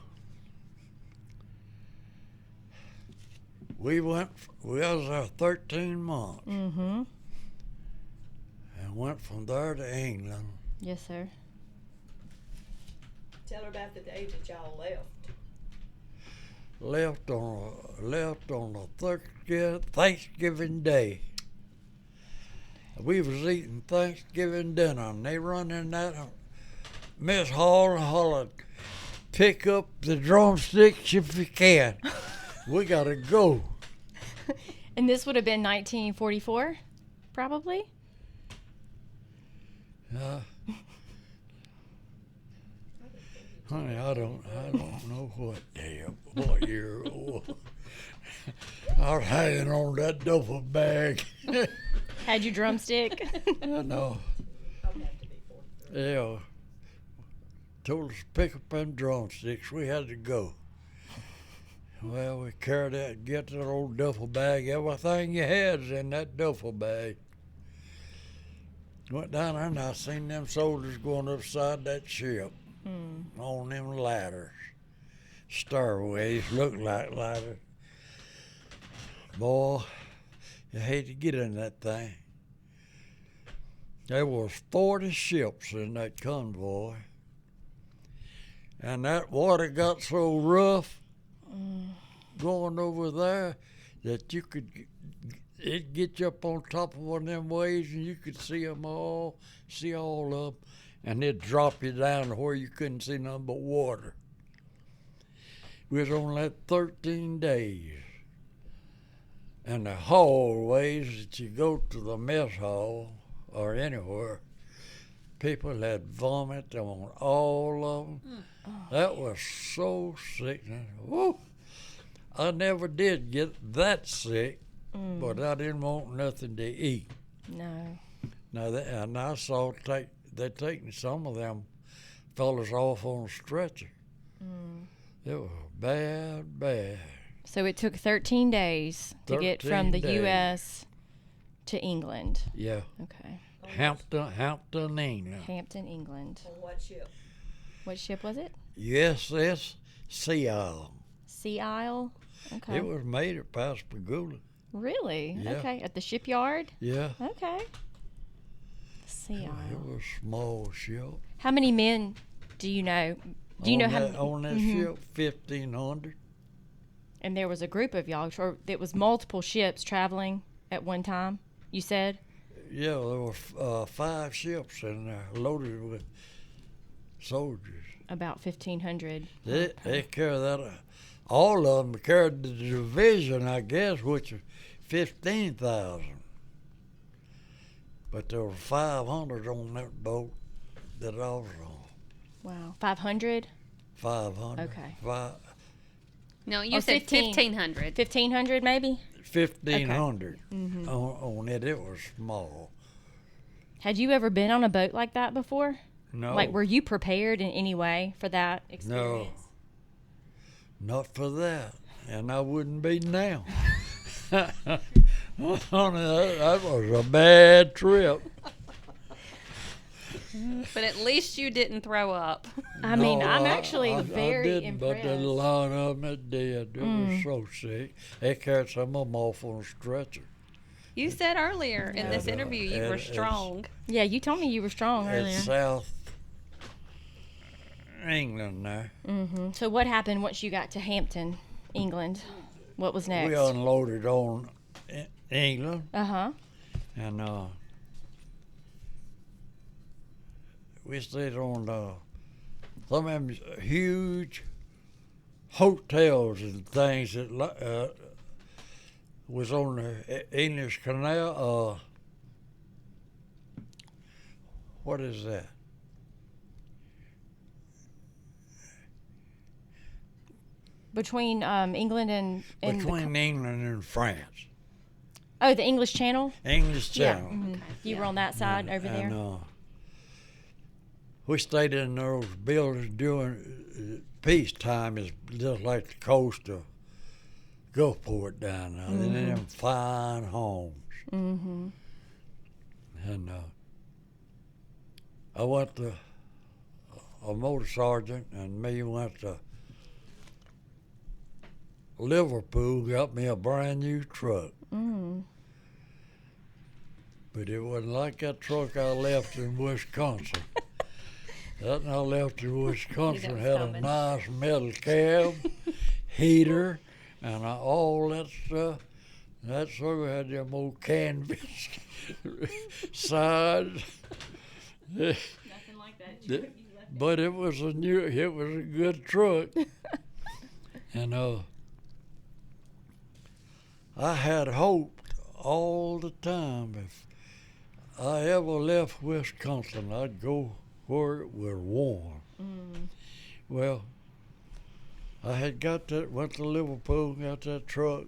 B: we was there 13 months.
A: Mm-hmm.
B: And went from there to England.
A: Yes, sir.
E: Tell her about the day that y'all left.
B: Left on a Thanksgiving Day. We was eating Thanksgiving dinner, and they run in that mess hall and hollered, "Pick up the drumsticks if you can. We gotta go."
A: And this would have been 1944, probably?
B: Uh, honey, I don't know what year it was. I was hanging on that duffel bag.
A: Had you drumstick?
B: I know. Yeah. Told us to pick up them drumsticks. We had to go. Well, we carried that, get that old duffel bag. Everything you had's in that duffel bag. Went down there and I seen them soldiers going upside that ship on them ladders. Stairways, looked like ladders. Boy, you hate to get in that thing. There was 40 ships in that convoy. And that water got so rough going over there that it'd get you up on top of one of them waves and you could see all of them, and it'd drop you down to where you couldn't see nothing but water. We was on that 13 days. And the hallways that you go to the mess hall or anywhere, people had vomit on all of them. That was so sickening. Woo! I never did get that sick, but I didn't want nothing to eat.
A: No.
B: Now, and I saw they taking some of them fellas off on a stretcher. It was bad.
A: So it took 13 days to get from the
B: 13 days.
A: U.S. to England.
B: Yeah.
A: Okay.
B: Hampton, England.
A: Hampton, England.
E: On what ship?
A: What ship was it?
B: USS Sea Isle.
A: Sea Isle? Okay.
B: It was made at Pascagoula.
A: Really?
B: Yeah.
A: Okay. At the shipyard?
B: Yeah.
A: Okay. Sea
B: It
A: Isle.
B: was a small ship.
A: How many men do you know? Do you know how many?
B: On that ship, 1,500.
A: And there was a group of y'all, or it was multiple ships traveling at one time, you said?
B: Yeah, there were 5 ships in there loaded with soldiers.
A: About 1,500.
B: They carried that. All of them carried the division, I guess, which was 15,000. But there were 500 on that boat that I was on.
A: Wow. 500?
B: 500.
A: Okay.
C: No, you
A: Oh,
C: said
A: 15.
C: 1,500.
A: 1,500 maybe?
B: 1,500 on it. It was small.
A: Had you ever been on a boat like that before?
B: No.
A: Like, were you prepared in any way for that
B: No.
A: experience?
B: Not for that. And I wouldn't be now. Honey, that was a bad trip.
C: But at least you didn't throw up.
A: I mean,
B: No,
A: I'm actually very
B: I didn't,
A: impressed.
B: but there's a lot of them that did. It was so sick. They carried some of them off on a stretcher.
C: You said earlier in this
B: And,
C: interview you
B: and
C: were
B: it's-
C: strong.
A: Yeah, you told me you were strong earlier.
B: It's South England there.
A: So what happened once you got to Hampton, England? What was next?
B: We unloaded on England,
A: Uh-huh.
B: and we stayed on some of them huge hotels and things that was on the English Canal. What is that?
A: Between England and
B: Between England and France.
A: the English Channel?
B: English Channel.
A: Yeah. You were on that side over there?
B: And we stayed in those buildings during peacetime. It's just like the coast of Gulfport down there. And them fine homes.
A: Mm-hmm.
B: And I went to a motor sergeant and me went to Liverpool, got me a brand new truck. But it wasn't like that truck I left in Wisconsin. That one I left in Wisconsin had a nice metal cab, heater, and all that stuff. That sucker had them old canvas sides.
A: Nothing like that.
B: But it was a good truck. And I had hoped all the time if I ever left Wisconsin, I'd go where it was warm. Well, I had went to Liverpool, got that truck,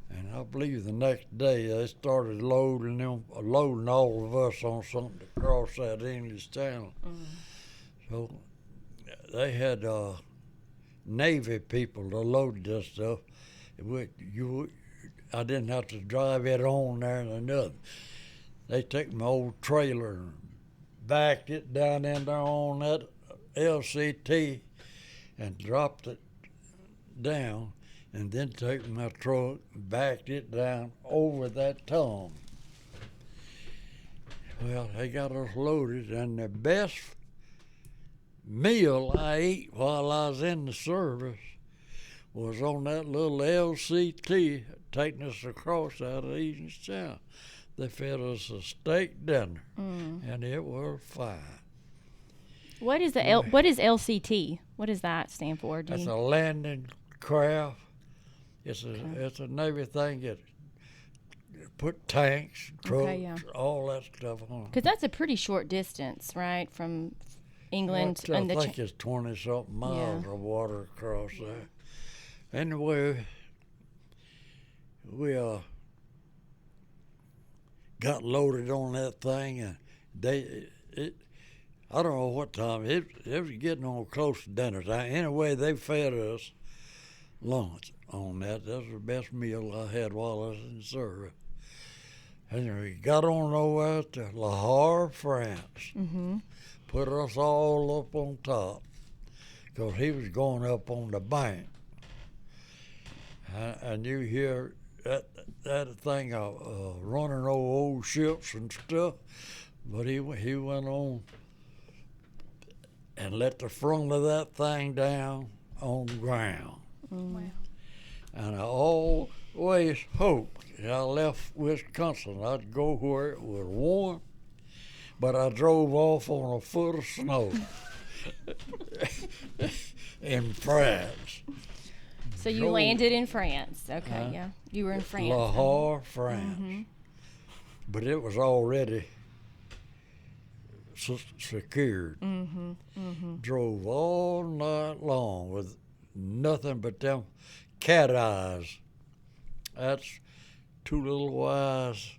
B: and I believe the next day they started loading all of us on something to cross that English Channel. So they had Navy people to load this stuff. I didn't have to drive it on there or nothing. They took my old trailer and backed it down in there on that LCT and dropped it down, and then took my truck and backed it down over that tongue. Well, they got us loaded, and the best meal I ate while I was in the service was on that little LCT taking us across out of East Channel. They fed us a steak dinner, and it was fine.
A: What is what is LCT? What does that stand for?
B: That's a landing craft. It's a Navy thing that put tanks, trucks, all that stuff on.
A: Because that's a pretty short distance, right, from England.
B: I think it's 20-something miles of water across there. Anyway, we got loaded on that thing, and I don't know what time, it was getting on close to dinner time. Anyway, they fed us lunch on that. That was the best meal I had while I was in service. And we got on over to Lahore, France. Put us all up on top, because he was going up on the bank. And you hear that thing running over old ships and stuff, but he went on and let the front of that thing down on the ground.
C: Wow.
B: And I always hoped I left Wisconsin, I'd go where it was warm, but I drove off on a foot of snow in France.
A: So you landed in France. Okay, yeah. You were in France.
B: Lahore, France. But it was already secured. Drove all night long with nothing but them cat eyes. That's two little eyes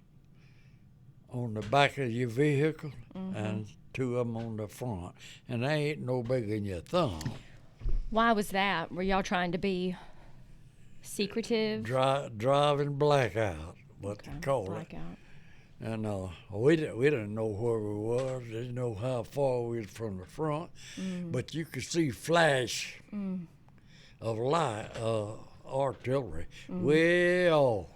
B: on the back of your vehicle and two of them on the front. And they ain't no bigger than your thumb.
A: Why was that? Were y'all trying to be secretive?
B: Driving blackout, what they call
A: blackout.
B: it. And we didn't know where we was. Didn't know how far we was from the front, but you could see flash of light, artillery, way off.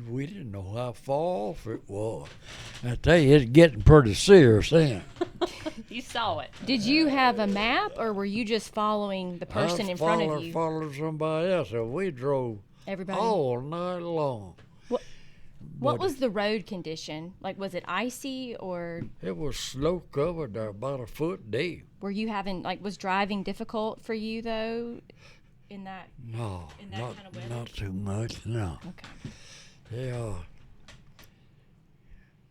B: We didn't know how far off it was. I tell you, it's getting pretty serious then.
C: You saw it.
A: Did you have a map, or were you just following the person in front of you?
B: Followed somebody else, and we drove all night long.
A: What was the road condition? Like, was it icy, or?
B: It was snow covered there, about a foot deep.
A: Were you having, was driving difficult for you, though, in that
B: No,
A: kind of weather?
B: not too much, no.
A: Okay.
B: Yeah.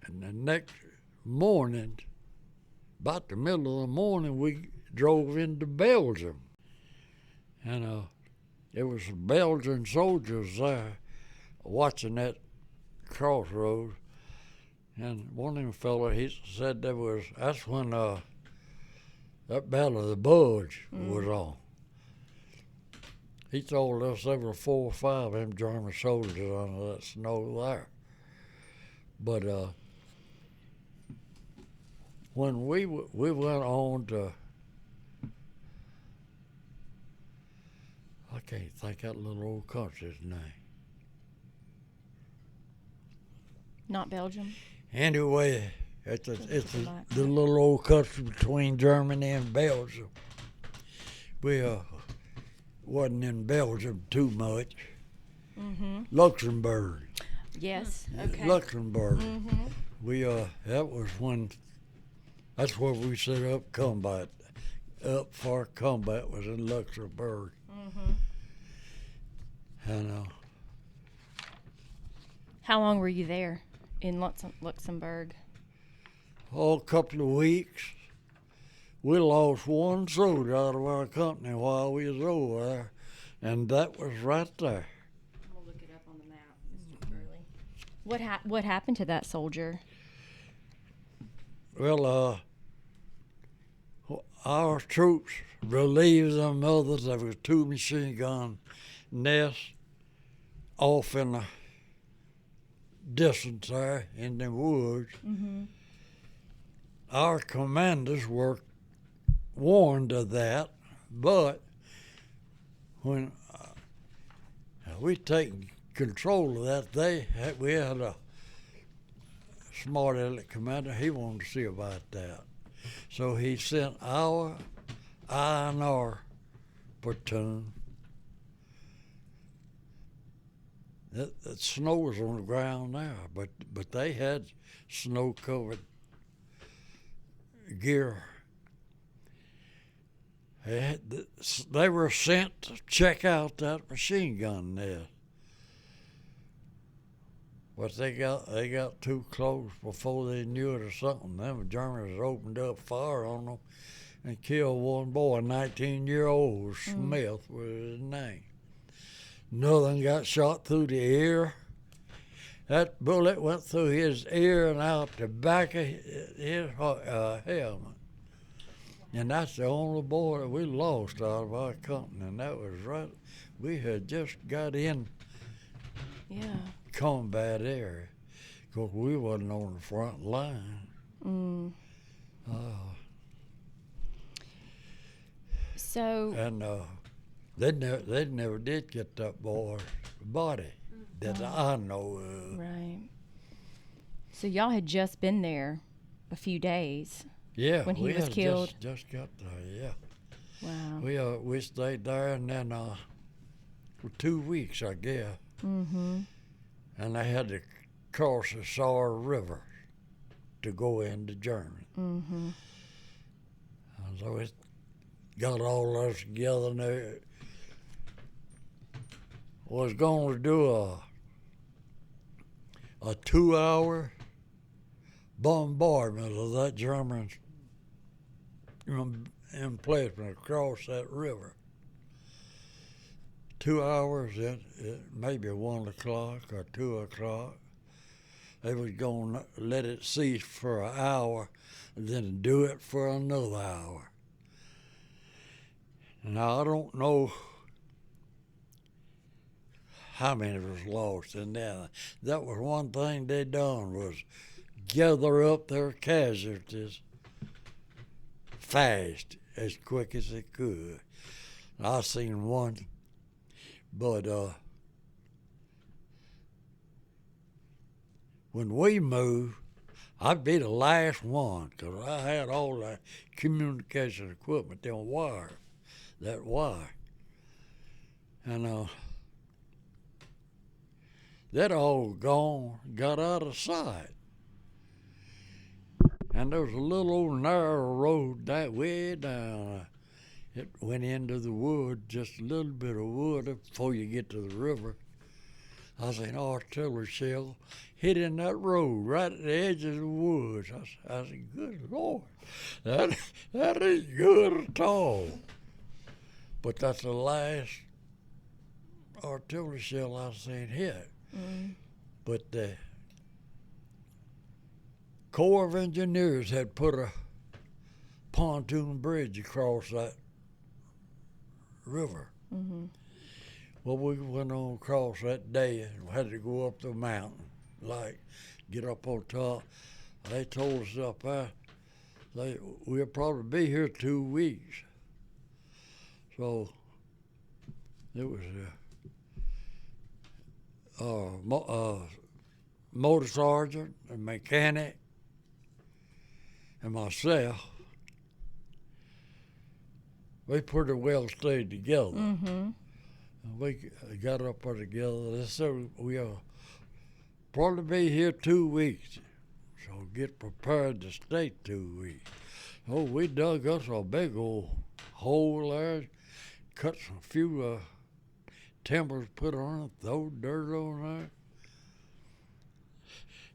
B: And the next morning, about the middle of the morning, we drove into Belgium. And there was some Belgian soldiers there watching that crossroads. And one of them fellas, he said that's when that Battle of the Bulge was on. He told us there were 4 or 5 of them German soldiers under that snow there. But when we went on to, I can't think that little old country's name.
A: Not Belgium?
B: Anyway, it's the little old country between Germany and Belgium. We wasn't in Belgium too much. Luxembourg.
A: Yes. Okay.
B: Luxembourg. We that's where we set up combat. Up for combat was in Luxembourg. And
A: How long were you there in Luxembourg?
B: Oh, a couple of weeks. We lost one soldier out of our company while we was over there, and that was right there.
A: I'm gonna look it up on the map, Mr. Burley. What happened to that soldier?
B: Well, our troops relieved them others. There was 2 machine gun nests off in the distance there in the woods.
A: Mm-hmm.
B: Our commanders were warned of that, but when we taken control of that, we had a smart aleck commander. He wanted to see about that, so he sent our INR platoon. The snow was on the ground now, but they had snow-covered gear. They were sent to check out that machine gun nest. But they got too close before they knew it or something. Them Germans opened up fire on them and killed one boy, 19-year-old Smith was his name. Another one got shot through the ear. That bullet went through his ear and out the back of his helmet. And that's the only boy that we lost out of our company. And that was right. We had just got in combat area. Because we wasn't on the front line.
A: Mm. So.
B: And they never did get that boy's body that I know of.
A: Right. So y'all had just been there a few days.
B: Yeah,
A: when he was killed.
B: Just got there. Yeah.
A: Wow.
B: We stayed there and then for 2 weeks, I guess.
A: Mm-hmm.
B: And they had to cross the Saar River to go into Germany.
A: Mm-hmm.
B: And so it got all of us together and they was going to do a 2-hour bombardment of that German emplacement across that river. 2 hours, maybe 1 o'clock or 2 o'clock. They was going to let it cease for an hour and then do it for another hour. Now, I don't know how many was lost in that. That was one thing they done was gather up their casualties fast, as quick as they could. I seen one, but when we moved, I'd be the last one because I had all the communication equipment, that wire. And that all gone, got out of sight. And there was a little old narrow road that way down. It went into the wood, just a little bit of wood before you get to the river. I seen an artillery shell hit in that road right at the edge of the woods. I said, good Lord, that ain't good at all. But that's the last artillery shell I seen hit. Mm. But the Corps of Engineers had put a pontoon bridge across that river. Mm-hmm. Well, we went on across that day and had to go up the mountain, like get up on top. They told us up there, we'll probably be here 2 weeks. So it was a motor sergeant, a mechanic, and myself. We pretty well stayed together. Mm-hmm. We got up there together. They said we'll probably be here 2 weeks, so get prepared to stay 2 weeks. Oh, we dug us a big old hole there, cut some few timbers, put on it, throw dirt on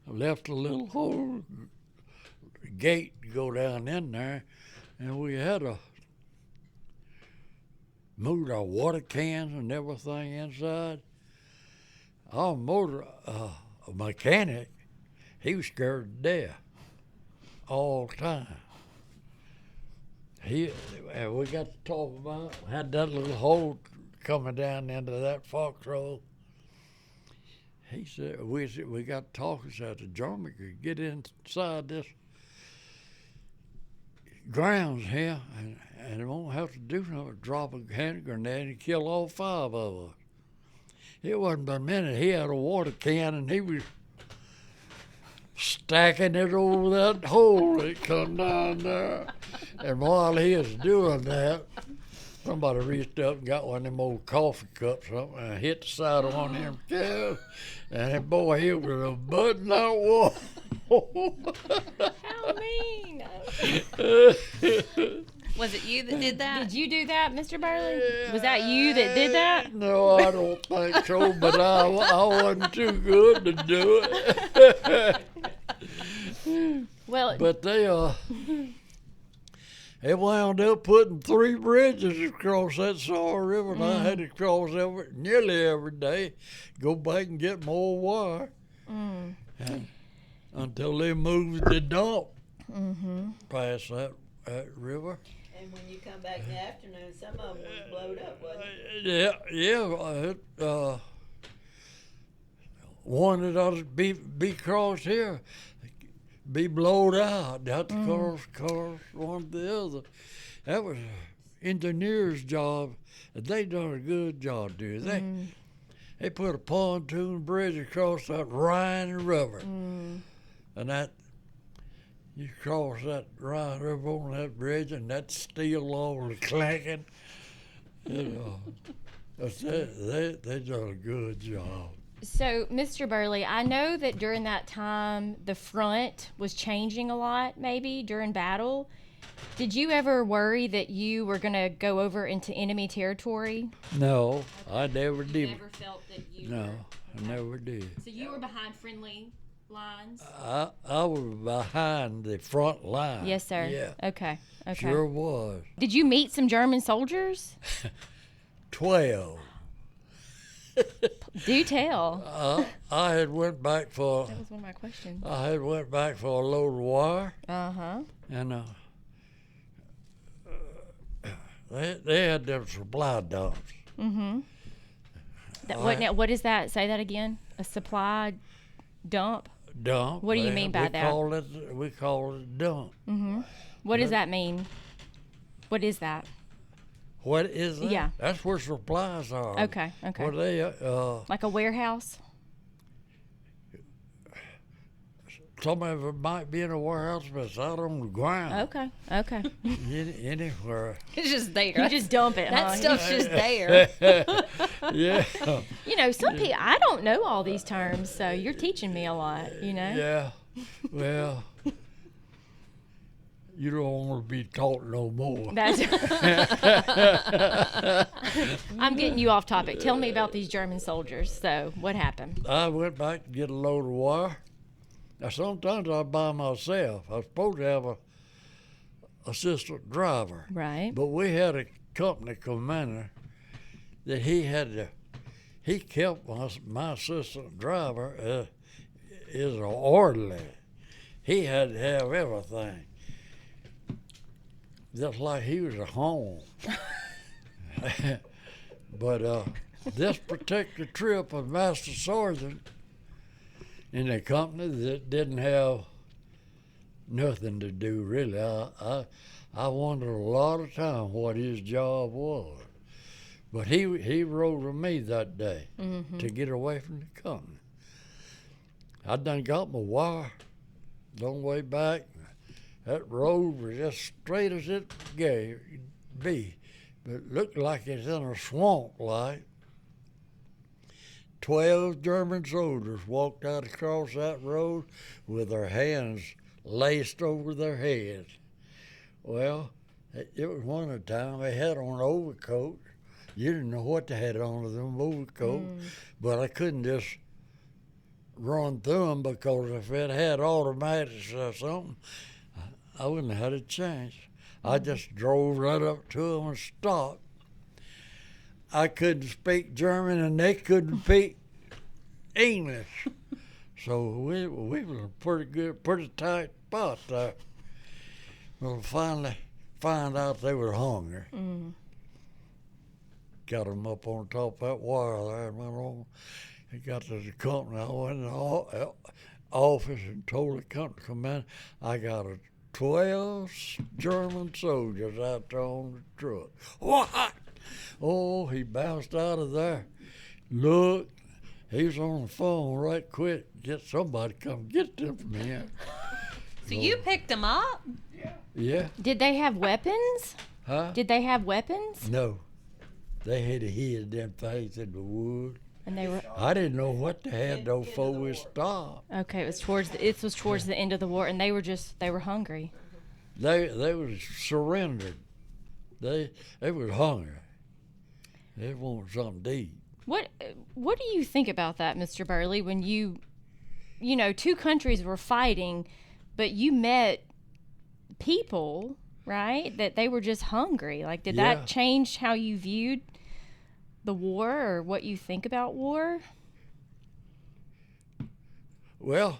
B: left a little hole gate to go down in there, and we had to move our water cans and everything inside. Our motor mechanic, he was scared to death all the time. We got to talk about, had that little hole coming down into that foxhole. He said, we got talking, said the German could get inside this grounds here and it won't have to do nothing, drop a hand grenade and kill all 5 of us. It wasn't but a minute, he had a water can and he was stacking it over that hole that come down there. And while he was doing that, somebody reached up and got one of them old coffee cups up and hit the side of one of them cans. And boy, he was a button out wall.
A: How mean.
C: Was it you that did that?
A: Did you do that, Mr. Burly? Was that you that did that?
B: No, I don't think so, but I wasn't too good to do it.
A: Well,
B: But they wound up putting 3 bridges across that Saw River, and I had to cross nearly every day, go back and get more wire, and, until they moved the dump past that river.
E: And when you come back in the afternoon, some of them was blowed up, wasn't it?
B: Yeah. One that ought to be crossed here, be blowed out. That cross one to the other. That was an engineer's job, and they done a good job, dude. They put a pontoon bridge across that Rhine River, and that you cross that Rhine River on that bridge, and that steel all clanking. You know, they done a good job.
A: so, Mr. Burley, I know that during that time the front was changing a lot, maybe during battle. Did you ever worry that you were going to go over into enemy territory?
B: No, I never did.
A: Never felt that you
B: No,
A: were.
B: I never did.
A: So you were behind friendly lines?
B: I was behind the front line.
A: Yes, sir.
B: Yeah,
A: Okay.
B: sure was.
A: Did you meet some German soldiers?
B: 12.
A: Do tell.
B: I had went back for
A: That was one of my questions.
B: a load of wire,
A: Uh-huh.
B: and they had them supply dumps.
A: What is that? Say that again. A supply dump?
B: Dump.
A: What do you mean by that?
B: We call it a dump.
A: What does that mean? What is that?
B: What is that?
A: Yeah.
B: That's where supplies are.
A: Okay.
B: Where they
A: Like a warehouse?
B: some of it might be in a warehouse, but it's out on the ground.
A: Okay.
B: Anywhere.
C: It's just there.
A: You just dump it,
C: That
A: huh?
C: stuff's just there.
B: Yeah.
A: You know, some people, I don't know all these terms, so you're teaching me a lot, you know?
B: Yeah. Well, you don't want to be taught no more.
A: That's I'm getting you off topic. Tell me about these German soldiers. So, what happened?
B: I went back to get a load of wire. Now, sometimes I by myself. I was supposed to have a assistant driver.
A: Right.
B: But we had a company commander that he kept my assistant driver is an orderly. He had to have everything. Just like he was at home. But this particular trip of Master Sergeant in a company that didn't have nothing to do really. I wondered a lot of time what his job was. But he rode with me that day to get away from the company. I done got my wire long way back. That road was just straight as it could be, but it looked like it's in a swamp like. 12 German soldiers walked out across that road with their hands laced over their heads. Well, it was one of the time they had on overcoats. You didn't know what they had on them overcoats, but I couldn't just run through them, because if it had automatics or something, I wouldn't have had a chance. I just drove right up to them and stopped. I couldn't speak German and they couldn't speak English. So we was a pretty tight spot there. Well, finally find out they were hungry.
A: Mm.
B: Got them up on top of that wire there and went on. He got to the company. I went in the office and told the company, come in. I got 12 German soldiers out there on the truck. What? Oh, he bounced out of there. Look, he was on the phone right quick. Get somebody to come get them from here.
C: So you picked them up?
B: Yeah.
A: Did they have weapons?
B: Huh?
A: Did they have weapons?
B: No. They had hid them things in the wood.
A: And they were
B: I didn't know what the hell those folks stopped.
A: okay. It was towards the end of the war, and they were hungry.
B: They was surrendered. They was hungry. They wanted something to eat.
A: What do you think about that, Mr. Burley? When you know, two countries were fighting, but you met people, right? That they were just hungry. Like, did
B: Yeah.
A: that change how you viewed the war or what you think about war?
B: Well,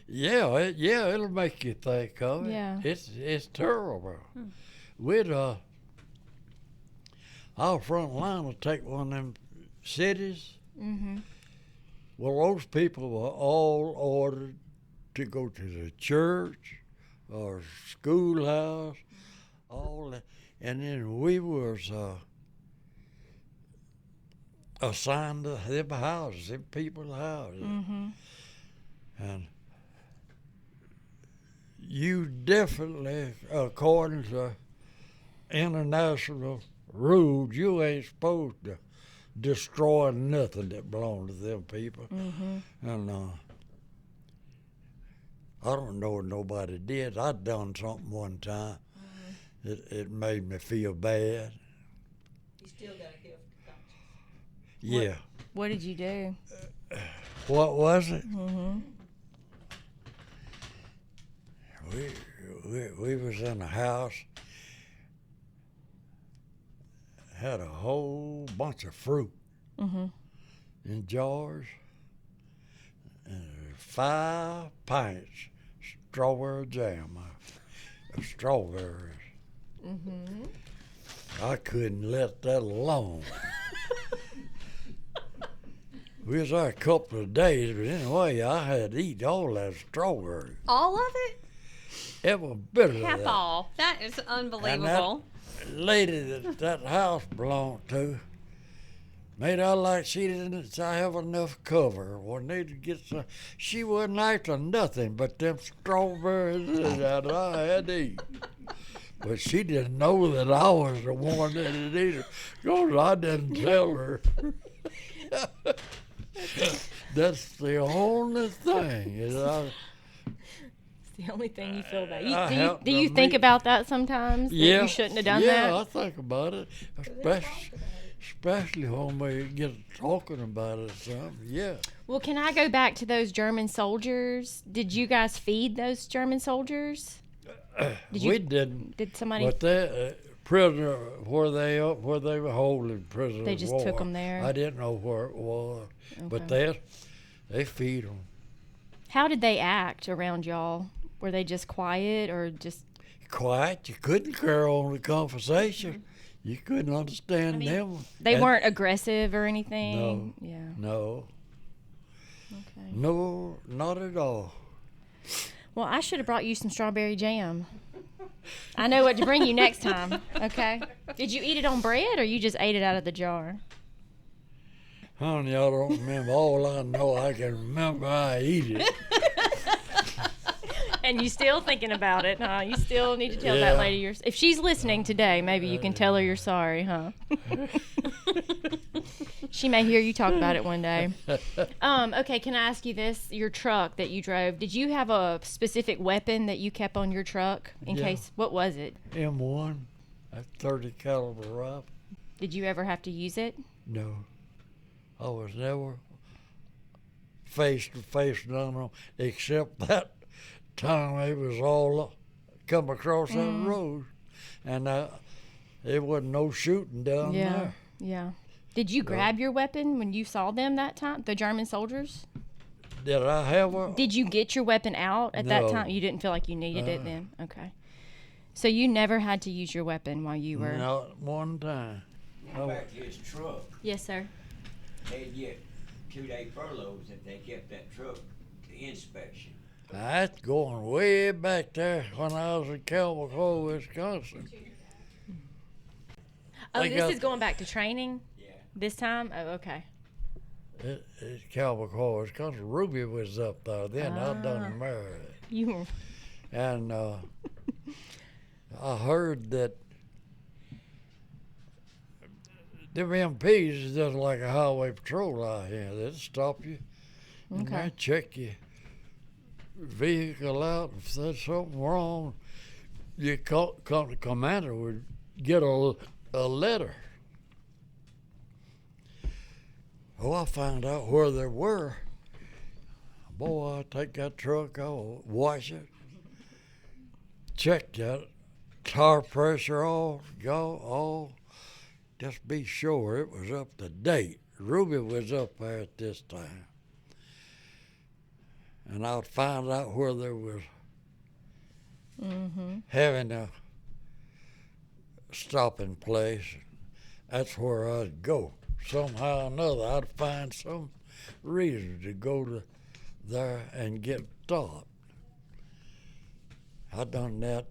B: yeah, it'll make you think of it.
A: Yeah.
B: It's terrible. We'd our front line would take one of them cities.
A: Mm-hmm.
B: Well, those people were all ordered to go to the church or schoolhouse, all that, and then we was assigned to them houses, them people's houses,
A: Mm-hmm.
B: and you definitely, according to international rules, you ain't supposed to destroy nothing that belonged to them people.
A: Mm-hmm.
B: And I don't know if nobody did. I'd done something one time. It made me feel bad.
E: You still got a gift conscience.
B: Yeah.
A: What did you do?
B: What was it?
A: Mm-hmm.
B: We was in a house, had a whole bunch of fruit
A: Mm-hmm.
B: in jars, and 5 pints strawberry jam of strawberries.
A: Mm-hmm.
B: I couldn't let that alone. We was there a couple of days, but anyway, I had to eat all that strawberry.
C: All of it?
B: Every bit of
C: Half
B: that.
C: all. That is unbelievable.
B: Lady that house belonged to made out like she didn't have enough cover. Well, needed to get some. She wasn't after nothing but them strawberries that I had to eat. But she didn't know that I was the one that had eaten, because I didn't tell her. That's the only thing. Is
A: It's the only thing you feel bad.
B: I
A: Do
B: helped
A: you
B: them
A: think
B: eat.
A: about that sometimes? That
B: yeah,
A: you shouldn't have done
B: yeah,
A: that?
B: I think about it, especially when we get talking about it or something. Yeah.
A: Well, can I go back to those German soldiers? Did you guys feed those German soldiers?
B: We didn't.
A: Did somebody?
B: But they prisoner where they were holding prisoners.
A: They just
B: of war.
A: took 'em there?
B: I didn't know where it was, but they feed them.
A: How did they act around y'all? Were they just quiet or just?
B: Quiet. You couldn't carry on the conversation. You couldn't understand them.
A: They
B: And-
A: weren't aggressive or anything.
B: No.
A: Yeah.
B: No,
A: Okay.
B: no, not at all.
A: Well, I should have brought you some strawberry jam. I know what to bring you next time. Okay. Did you eat it on bread or you just ate it out of the jar?
B: Honey, I don't remember. All I know, I can remember I eat it.
A: And you still thinking about it, huh? You still need to tell that
B: Yeah.
A: lady if she's listening today, maybe you can tell her you're sorry, huh? She may hear you talk about it one day. Okay, can I ask you this? Your truck that you drove, did you have a specific weapon that you kept on your truck in
B: Yeah.
A: case? What was it?
B: M1, a 30 caliber rifle.
A: Did you ever have to use it?
B: No, I was never face to face none of them, except that time it was all come across that road, and there wasn't no shooting down there.
A: Yeah. Did you grab your weapon when you saw them that time, the German soldiers?
B: Did I have a?
A: Did you get your weapon out at that
B: No.
A: time? You didn't feel like you needed it then? Okay. So you never had to use your weapon while you were...
B: Not one time.
F: Going back to his truck,
A: Yes, sir.
F: they'd get 2-day furloughs if they kept that truck to inspection.
B: That's going way back there when I was in Calvert, Wisconsin.
A: Oh,
B: They
A: this
B: got-
A: is going back to training
F: Yeah.
A: this time? Oh, okay.
B: It's Calvert, Wisconsin. Ruby was up there then. I done married.
A: You were...
B: And I heard that them MPs is just like a highway patrol out here. They'll stop you and
A: Okay.
B: they check your vehicle out. If there's something wrong, your company commander would get a letter. Oh, I found out where they were. Boy, I take that truck, I'll wash it, check that tire pressure off, go all, just be sure it was up to date. Ruby was up there at this time. And I'd find out where there was having a stopping place. That's where I'd go. Somehow or another, I'd find some reason to go to there and get stopped. I done that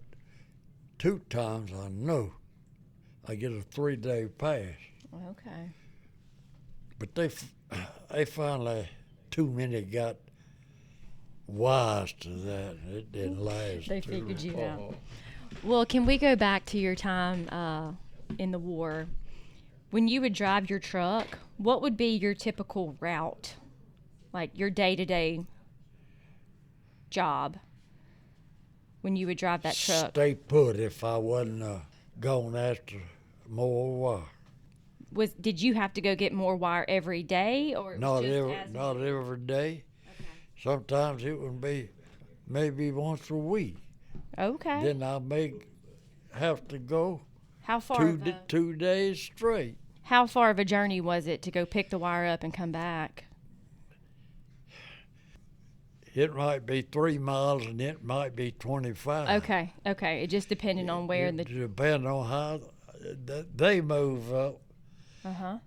B: 2 times, I know. I get a 3-day pass.
A: Okay.
B: But they finally, too many got wise to that. It didn't last.
A: They
B: too
A: figured you out.
B: long.
A: Well, can we go back to your time in the war? When you would drive your truck, what would be your typical route? Like your day-to-day job when you would drive that truck?
B: Stay put if I wasn't going after more wire.
A: Did you have to go get more wire every day, or it was
B: Not
A: just
B: every,
A: as
B: not
A: needed?
B: every day.
A: Okay.
B: Sometimes it would be maybe once a week.
A: Okay.
B: Then I may have to go
A: How far?
B: 2 days straight.
A: How far of a journey was it to go pick the wire up and come back?
B: It might be 3 miles and it might be 25.
A: Okay. Okay. It just depended on where the.
B: Depending on how they move up.
A: Uh-huh.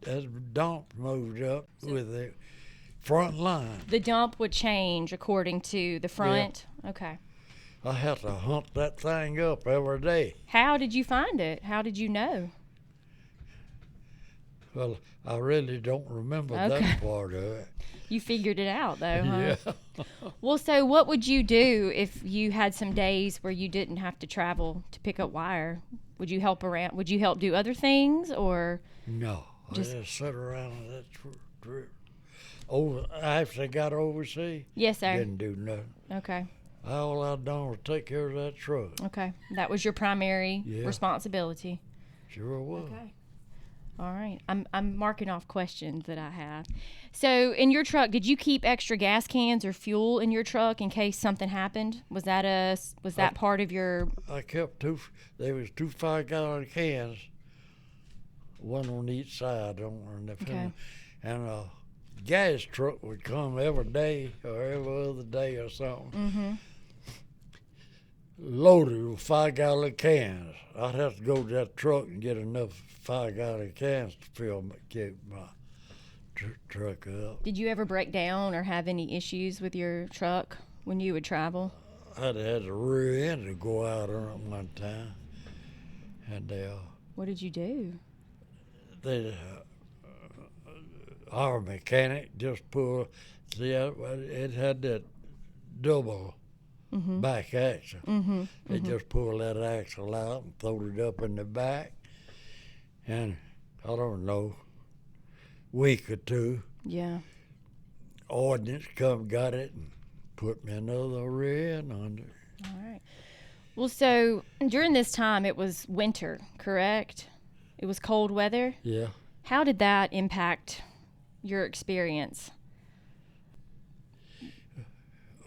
B: As dump moved up with the front line.
A: The dump would change according to the front. Okay.
B: I had to hunt that thing up every day.
A: How did you find it? How did you know?
B: Well, I really don't remember
A: Okay.
B: that part of it.
A: You figured it out, though, huh?
B: Yeah.
A: Well, so what would you do if you had some days where you didn't have to travel to pick up wire? Would you help around? Would you help do other things, or?
B: No,
A: Just-
B: I just sat around and that trip. I actually got overseas.
A: Yes, sir.
B: Didn't do nothing.
A: Okay.
B: All I done was take care of that truck.
A: Okay. That was your primary
B: Yeah.
A: responsibility.
B: Sure was.
A: Okay. All right. I'm marking off questions that I have. So, in your truck, did you keep extra gas cans or fuel in your truck in case something happened? Was that part of your?
B: I kept there was 2 5-gallon cans, one on each side on the
A: Okay.
B: and a gas truck would come every day or every other day or something.
A: Mm-hmm.
B: Loaded with 5-gallon cans. I'd have to go to that truck and get enough 5-gallon cans to keep my truck up.
A: Did you ever break down or have any issues with your truck when you would travel?
B: I'd had the rear end to go out on it one time, and
A: What did you do?
B: our mechanic just pulled. See, it had that double back axle.
A: Mm-hmm.
B: They just pulled that axle out and throwed it up in the back, and I don't know, week or 2,
A: Yeah.
B: ordnance come got it and put me another rear end under it.
A: All right. Well, so during this time, it was winter, correct? It was cold weather.
B: Yeah.
A: How did that impact your experience?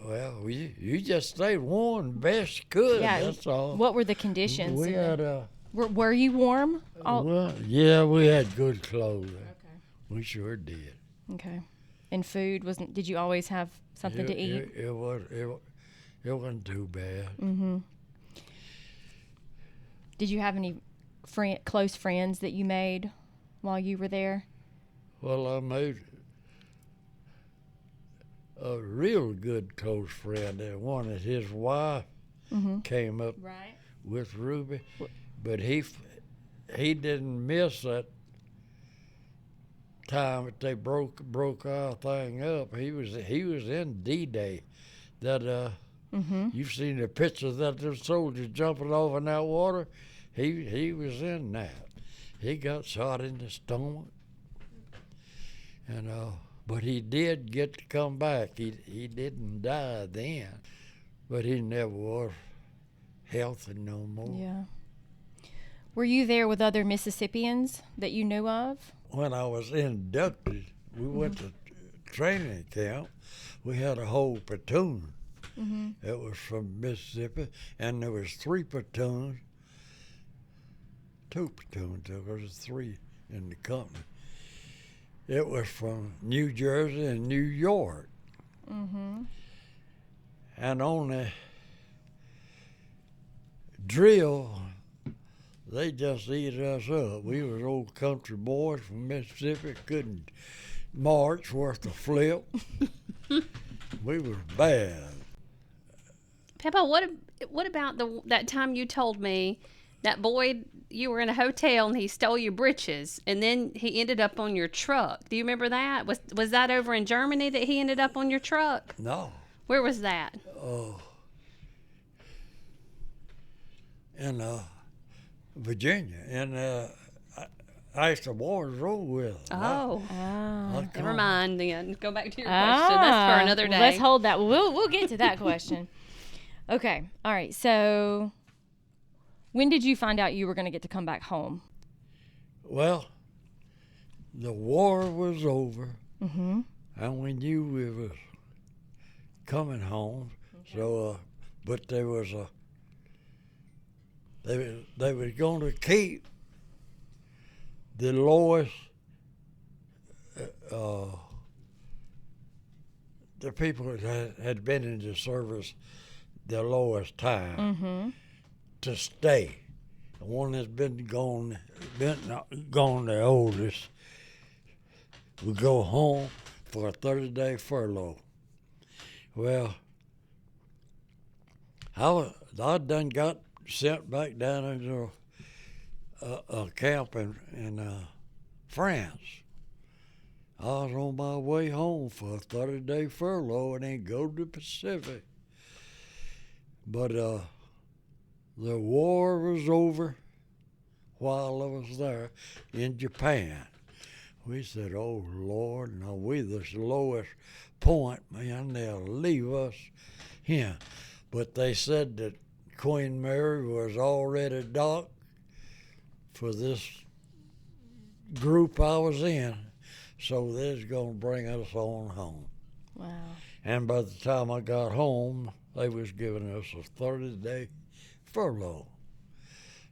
B: Well, you just stayed warm best you could.
A: Yeah.
B: That's all.
A: What were the conditions?
B: We had
A: Were you warm?
B: well, yeah, we had good clothes.
A: Okay.
B: We sure did.
A: Okay. And food wasn't? Did you always have something to eat?
B: It wasn't too bad.
A: Mm-hmm. Did you have any close friends that you made while you were there?
B: Well, I made a real good close friend. That one that his wife came up
A: Right.
B: with Ruby, but he didn't miss that time that they broke our thing up. He was in D-Day. That you've seen the pictures of the soldiers jumping off in that water. He was in that. He got shot in the stomach, and but he did get to come back. He didn't die then, but he never was healthy no more.
A: Yeah. Were you there with other Mississippians that you knew of?
B: When I was inducted, we went to training camp. We had a whole platoon. It was from Mississippi, and there was 3 platoons. 2 platoons, there was 3 in the company. It was from New Jersey and New York. And on the drill, they just ate us up. We was old country boys from Mississippi, couldn't march worth a flip. We was bad.
C: Peppa, what about that time you told me that boy, you were in a hotel and he stole your britches and then he ended up on your truck? Do you remember that? Was that over in Germany that he ended up on your truck?
B: No.
C: Where was that?
B: In Virginia, and I used to boys roll with.
C: Oh,
B: I
C: never mind then. Go back to your question. That's for another day.
A: Well, let's hold that. We'll get to that question. Okay. All right. So, when did you find out you were going to get to come back home?
B: Well, the war was over, and we knew we was coming home. Okay. So, but there was they were going to keep the lowest, the people that had been in the service the lowest time to stay. The one that's been gone the oldest would go home for a 30-day furlough. Well, I done got sent back down into a camp in France. I was on my way home for a 30-day furlough and then go to the Pacific. But the war was over while I was there in Japan. We said, oh, Lord, now we the lowest point, man, they'll leave us here. But they said that Queen Mary was already docked for this group I was in, so they was going to bring us on home.
A: Wow.
B: And by the time I got home, they was giving us a 30-day furlough.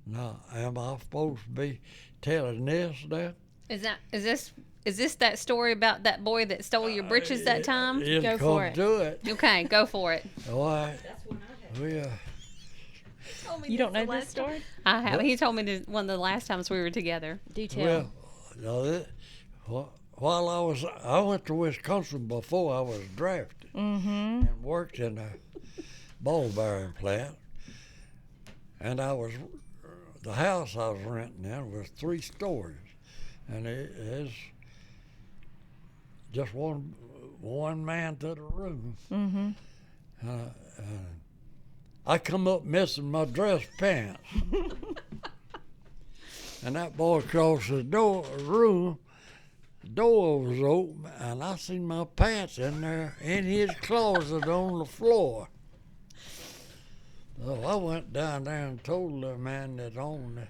B: Now, am I supposed to be telling this now?
C: Is this that story about that boy that stole your britches that time?
A: Go for it.
B: Do it.
C: Okay, go for it.
B: All right.
E: That's one I had.
B: We
A: You don't know this story?
C: I have. He told me one of the last times we were together.
A: Do tell.
B: well, while I went to Wisconsin before I was drafted and worked in a ball bearing plant, and the house I was renting in was 3 stories, and it is just one man to the room. I come up missing my dress pants. And that boy across the room, the door was open, and I seen my pants in there in his closet on the floor. So I went down there and told the man that owned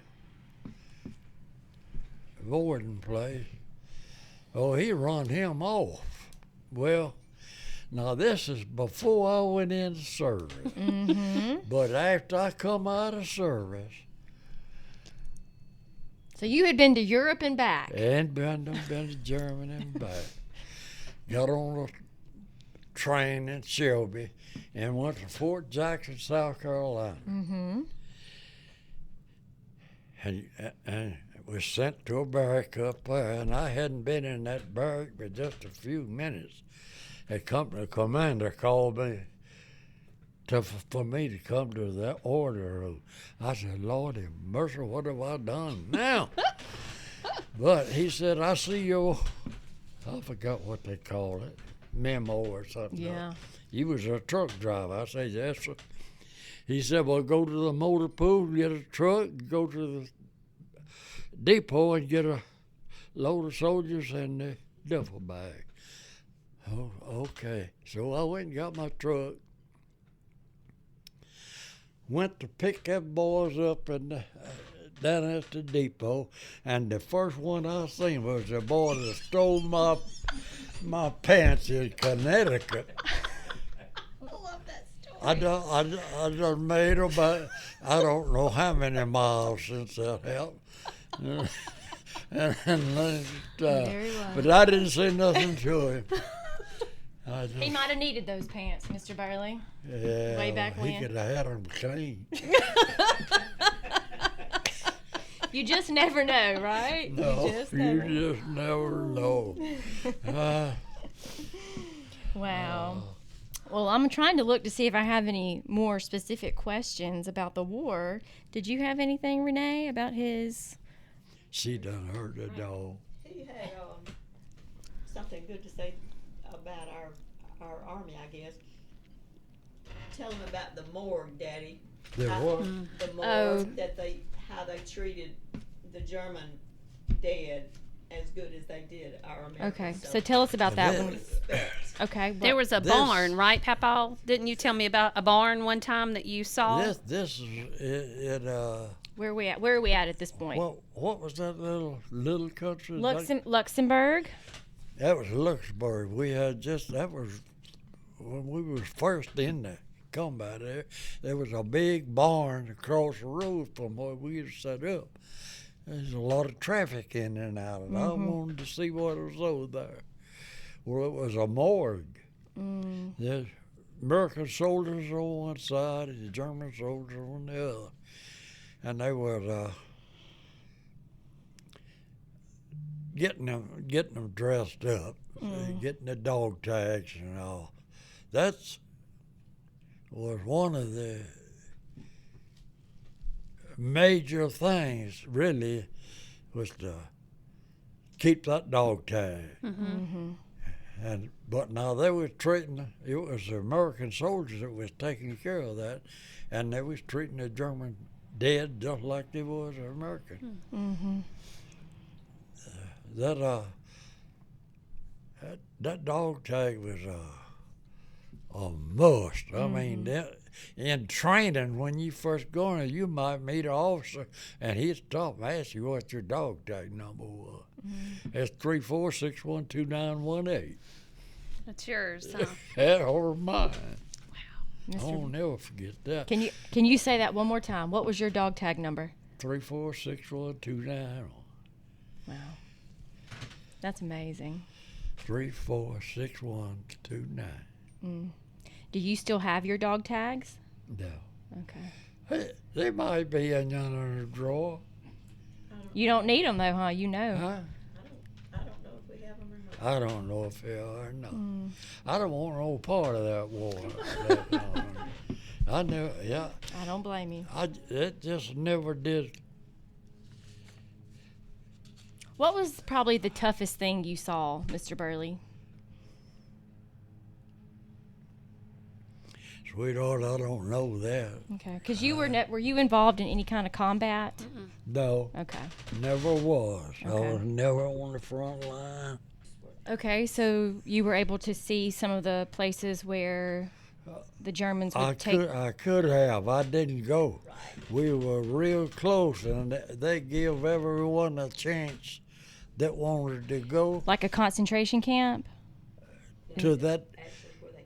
B: the boarding place. Oh, he run him off. Well, Now this is before I went into service. But after I come out of service,
A: So you had been to Europe and back.
B: and been to Germany and back, got on a train in Shelby and went to Fort Jackson, South Carolina. And was sent to a barrack up there, and I hadn't been in that barrack but just a few minutes. The company commander called me for me to come to the order room. I said, Lord have mercy, what have I done now? But he said, I see your, I forgot what they call it, memo or something.
A: Yeah.
B: You was a truck driver. I said, yes, sir. He said, well, go to the motor pool, get a truck, go to the depot and get a load of soldiers and a duffel bag. Oh, okay. So I went and got my truck, went to pick them boys up and down at the depot, and the first one I seen was the boy that stole my pants in Connecticut.
E: I love that story.
B: I done made about, I don't know how many miles since that happened.
A: Very well.
B: But I didn't say nothing to him. I
A: He
B: just,
A: might have needed those pants, Mr. Burley.
B: yeah,
A: way back
B: he
A: when.
B: could have had them clean.
A: You just never know, right?
B: No,
A: You just never.
B: you just never know. Uh,
A: Wow. Well, I'm trying to look to see if I have any more specific questions about the war. Did you have anything, Renee, about his?
B: she done hurt the dog.
E: He had something good to say about our army, I guess. Tell him about the morgue, Daddy.
B: The
E: How-
B: what?
E: The morgue
A: Oh.
E: how they treated the German dead as good as they did our Americans.
A: Okay, so tell us about that
B: Yeah.
A: one.
E: Respect.
A: Okay.
C: There was a
B: This-
C: barn, right, Papa? Didn't you tell me about a barn one time that you saw?
B: This is
A: Where are we at? Where are we at this point?
B: what was that little country?
A: Luxembourg.
B: That was Luxembourg. We had that was when we was first in the combat there. There was a big barn across the road from where we was set up. There's a lot of traffic in and out, and I wanted to see what was over there. Well, it was a morgue. There's American soldiers on one side and the German soldiers on the other, and they were getting them dressed up, getting the dog tags and all. That's was one of the major things, really, was to keep that dog tag. But now they was treating, it was the American soldiers that was taking care of that, and they was treating the German dead just like they was the American. That dog tag was a must. I mean, that, in training, when you first go in, you might meet an officer, and he'd stop and ask you what your dog tag number was. It's 346129118.
C: That's yours, huh?
B: That or mine.
A: Mr.
B: I'll never forget that.
A: Can you say that one more time? What was your dog tag number?
B: 3461291.
A: Wow. That's amazing.
B: 3461291.
A: Do you still have your dog tags?
B: No.
A: Okay.
B: They might be in yonder drawer.
A: You don't need them though, huh? You know.
B: Huh?
E: I don't know if we have them or not.
B: I don't know if they are or not. I don't want no part of that war. I never, yeah.
A: I don't blame you.
B: It just never did.
A: What was probably the toughest thing you saw, Mr. Burley?
B: Sweetheart, I don't know that.
A: Okay. Because you were you involved in any kind of combat?
B: No,
A: Okay.
B: never was. I
A: Okay.
B: was never on the front line.
A: Okay, so you were able to see some of the places where the Germans would take.
B: I could have. I didn't go. We were real close, and they give everyone a chance that wanted to go
A: Like a concentration camp?
B: to that.
E: Actually, where they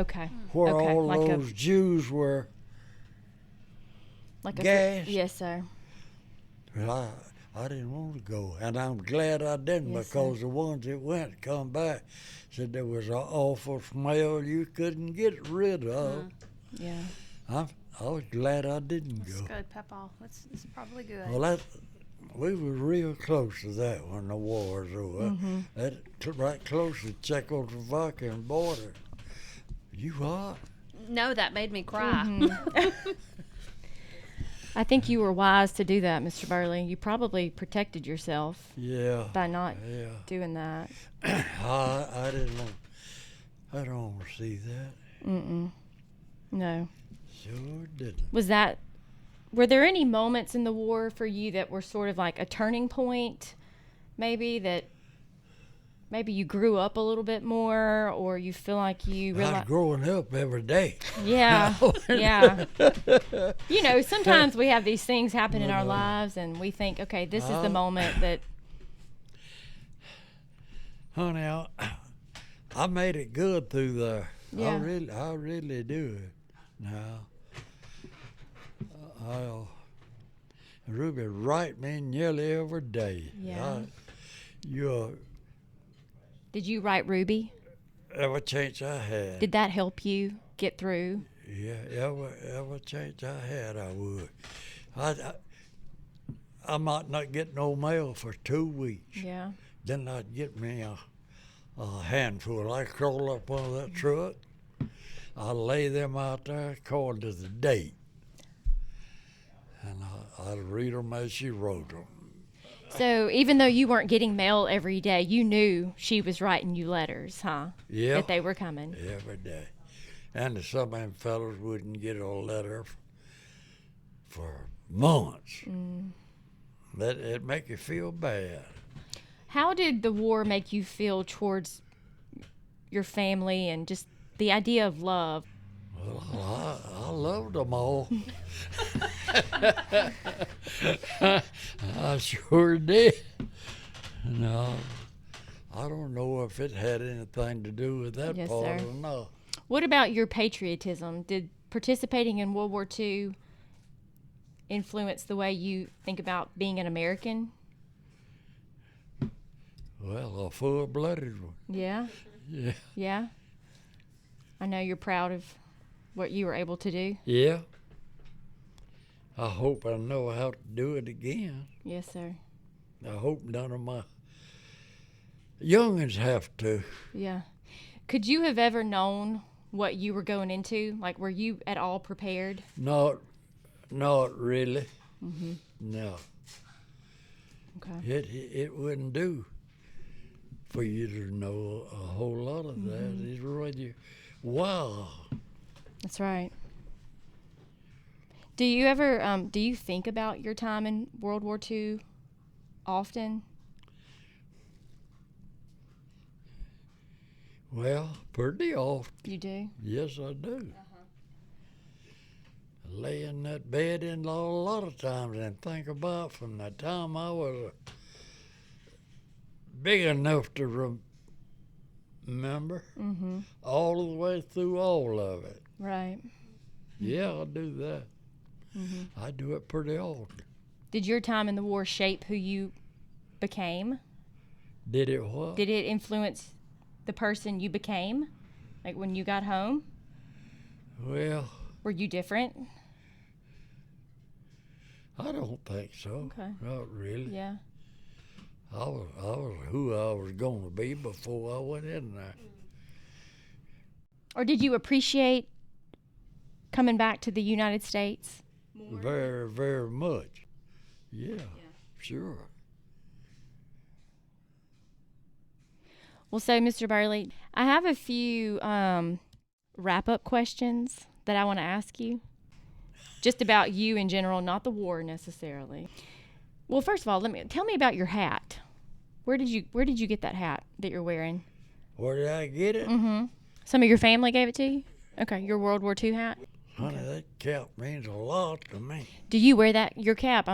A: Okay.
B: where
A: Okay,
B: all
A: like a-
B: those Jews were.
A: Like
B: Gas.
A: yes, sir.
B: Well, I didn't want to go, and I'm glad I didn't
A: Yes,
B: because the ones that went come back said there was an awful smell you couldn't get rid of.
A: Yeah.
B: I was glad I didn't
C: That's
B: go.
C: good, Papa. It's probably good.
B: Well, we was real close to that when the war was over. Right close to Czechoslovakian border. You what?
C: No, that made me cry.
A: I think you were wise to do that, Mr. Burley. You probably protected yourself
B: Yeah.
A: by not
B: Yeah.
A: doing that.
B: I didn't want. I don't want to see that.
A: No.
B: Sure didn't.
A: Were there any moments in the war for you that were sort of like a turning point, maybe that maybe you grew up a little bit more, or you feel like you
B: I was
A: realized?
B: growing up every day.
A: Yeah, yeah. You know, sometimes we have these things happen in our lives, and we think, okay, this is the moment that.
B: Honey, I made it good through there.
A: Yeah.
B: I really do. Now, Ruby write me nearly every day.
A: Yeah.
B: You're
A: Did you write Ruby?
B: every chance I had.
A: Did that help you get through?
B: Yeah, every chance I had, I would. I might not get no mail for 2 weeks.
A: Yeah.
B: Then I'd get me a handful. I crawl up on that truck. I lay them out there according to the date. And I'd read them as she wrote them.
A: So even though you weren't getting mail every day, you knew she was writing you letters, huh?
B: Yeah.
A: That they were coming.
B: Every day. And some of them fellows wouldn't get a letter for months. That it'd make you feel bad.
A: How did the war make you feel towards your family and just the idea of love?
B: Well, I loved them all. I sure did. No, I don't know if it had anything to do with that
A: Yes,
B: part
A: sir.
B: or not.
A: What about your patriotism? Did participating in World War II influence the way you think about being an American?
B: Well, a full-blooded one.
A: Yeah.
B: Yeah.
A: Yeah. I know you're proud of what you were able to do.
B: Yeah. I hope I know how to do it again.
A: Yes, sir.
B: I hope none of my youngins have to.
A: Yeah. Could you have ever known what you were going into? Like, were you at all prepared?
B: Not really. No.
A: Okay.
B: It wouldn't do for you to know a whole lot of that. It's really, wow.
A: That's right. Do you ever, do you think about your time in World War II often?
B: Well, pretty often.
A: You do?
B: Yes, I do. Lay in that bed a lot of times and think about from the time I was big enough to remember all the way through all of it.
A: Right.
B: Yeah, I do that. I do it pretty often.
A: Did your time in the war shape who you became?
B: Did it what?
A: Did it influence the person you became? Like when you got home?
B: Well,
A: Were you different?
B: I don't think so.
A: Okay.
B: Not really.
A: Yeah.
B: I was who I was going to be before I went in there.
A: Or did you appreciate coming back to the United States?
B: Very, very much. Yeah, sure.
A: Well, so, Mr. Burley, I have a few wrap-up questions that I want to ask you, just about you in general, not the war necessarily. Well, first of all, tell me about your hat. Where did you get that hat that you're wearing?
B: Where did I get it?
A: Some of your family gave it to you? Okay, your World War II hat.
B: Honey, that cap means a lot to me.
A: Do you wear that? Your cap,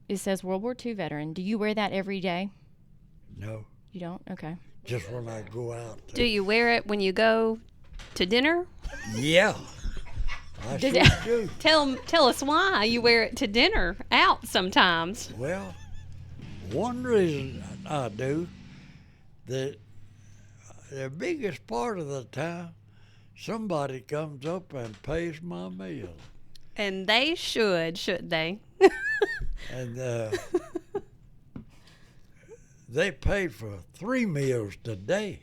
A: it says World War II veteran. Do you wear that every day?
B: No,
A: You don't? Okay.
B: just when I go out.
C: Do you wear it when you go to dinner?
B: Yeah. I
A: Does
B: sure
A: it-
B: do.
C: Tell us why you wear it to dinner out sometimes.
B: Well, one reason I do that the biggest part of the time, somebody comes up and pays my meal.
C: And they shouldn't they?
B: And they paid for 3 meals today.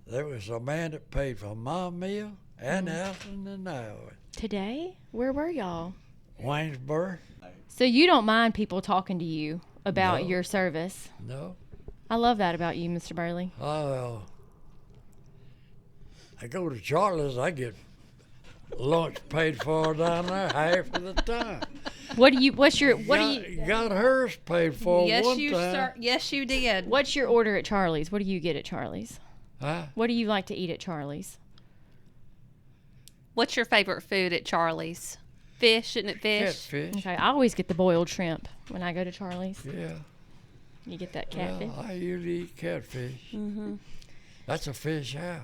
B: There was a man that paid for my meal and Alison and ours.
A: Today? Where were y'all?
B: Waynesburg?
A: So you don't mind people talking to you about
B: No.
A: your service?
B: No.
A: I love that about you, Mr. Burley.
B: I go to Charlie's, I get lunch paid for down there half of the time.
A: What do you
B: Got hers paid for
C: Yes,
B: one
C: you
B: time.
C: Yes, you did.
A: what's your order at Charlie's? What do you get at Charlie's?
B: Huh?
A: What do you like to eat at Charlie's?
C: What's your favorite food at Charlie's? Fish, isn't it fish?
B: Catfish.
A: Okay, I always get the boiled shrimp when I go to Charlie's.
B: Yeah.
A: You get that
B: Yeah,
A: catfish?
B: I usually eat catfish.
C: Mm-hmm.
B: That's a fish house.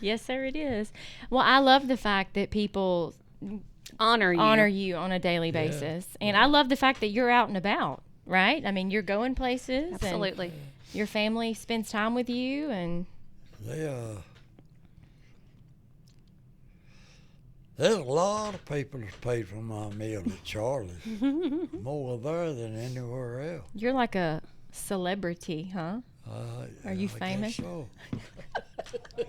A: Yes, sir, it is. Well, I love the fact that people
C: Honor you.
A: on a daily
B: Yeah.
A: basis. And I love the fact that you're out and about, right? I mean, you're going places. and
C: Absolutely.
A: your family spends time with you. And
B: There's a lot of people that's paid for my meal at Charlie's. More there than anywhere else.
A: you're like a celebrity, huh? Are you
B: I guess
A: famous?
B: So.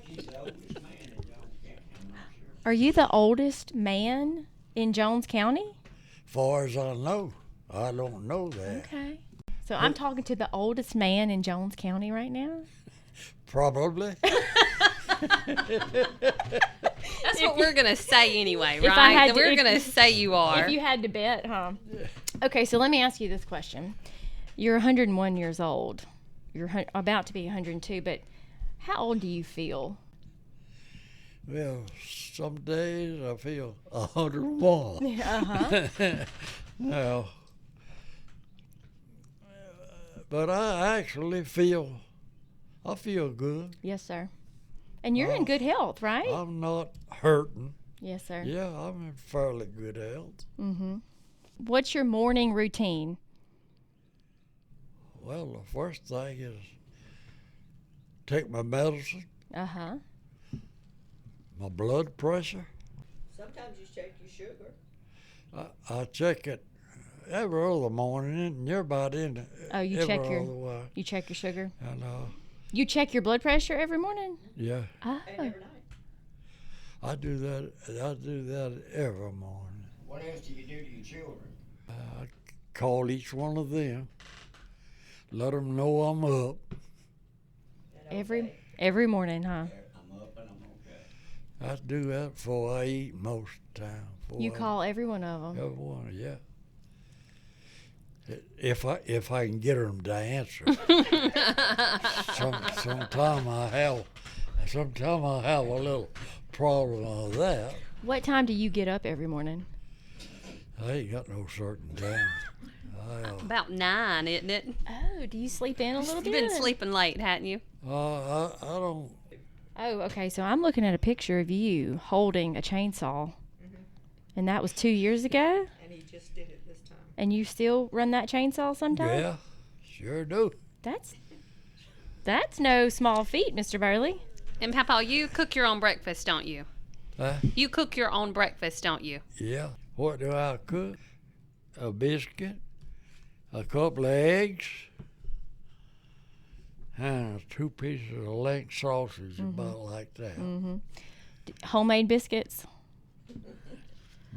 F: He's the oldest man in Jones County, I'm not sure.
A: Are you the oldest man in Jones County?
B: Far as I know, I don't know that.
A: Okay. So I'm talking to the oldest man in Jones County right now?
B: Probably.
C: That's what we're going to say anyway,
A: If I had
C: right?
A: to-
C: We're
A: if-
C: going to say you are.
A: If you had to bet, huh? Okay, so let me ask you this question. You're 101 years old. You're about to be 102, but how old do you feel?
B: Well, some days I feel 101.
A: Uh-huh.
B: No. But I actually feel good.
A: Yes, sir. And you're in good health, right?
B: I'm not hurting.
A: Yes, sir.
B: Yeah, I'm in fairly good health.
A: Mm-hmm. What's your morning routine?
B: Well, the first thing is take my medicine,
A: Uh-huh.
B: my blood pressure.
E: Sometimes you check your sugar.
B: I check it every other morning, and you're about in it.
A: Oh, you
B: every
A: check your-
B: other while.
A: You check your sugar?
B: And
A: You check your blood pressure every morning?
B: yeah,
A: Oh.
E: And every night.
B: I do that every morning.
F: What else do you do to your children?
B: I call each one of them, let them know I'm up.
E: And
A: Every morning, huh?
F: I'm up and I'm okay.
B: I do that before I eat most of the time.
A: You call every one of them.
B: Every one, yeah. If I can get them to answer. Sometime I have a little problem with that.
A: What time do you get up every morning?
B: I ain't got no certain time.
C: About 9, isn't it?
A: Oh, do you sleep in a little
C: You've
A: bit?
C: been sleeping late, hadn't you?
B: I don't.
A: Oh, okay. So I'm looking at a picture of you holding a chainsaw. And that was 2 years ago?
E: And he just did it this time.
A: And you still run that chainsaw sometimes?
B: Yeah, sure do.
A: That's no small feat, Mr. Burley.
C: And Papa, you cook your own breakfast, don't you?
B: Huh?
C: You cook your own breakfast, don't you?
B: Yeah. What do I cook? A biscuit, a couple of eggs, and 2 pieces of leg sausage, about like that.
A: Mm-hmm. Homemade biscuits?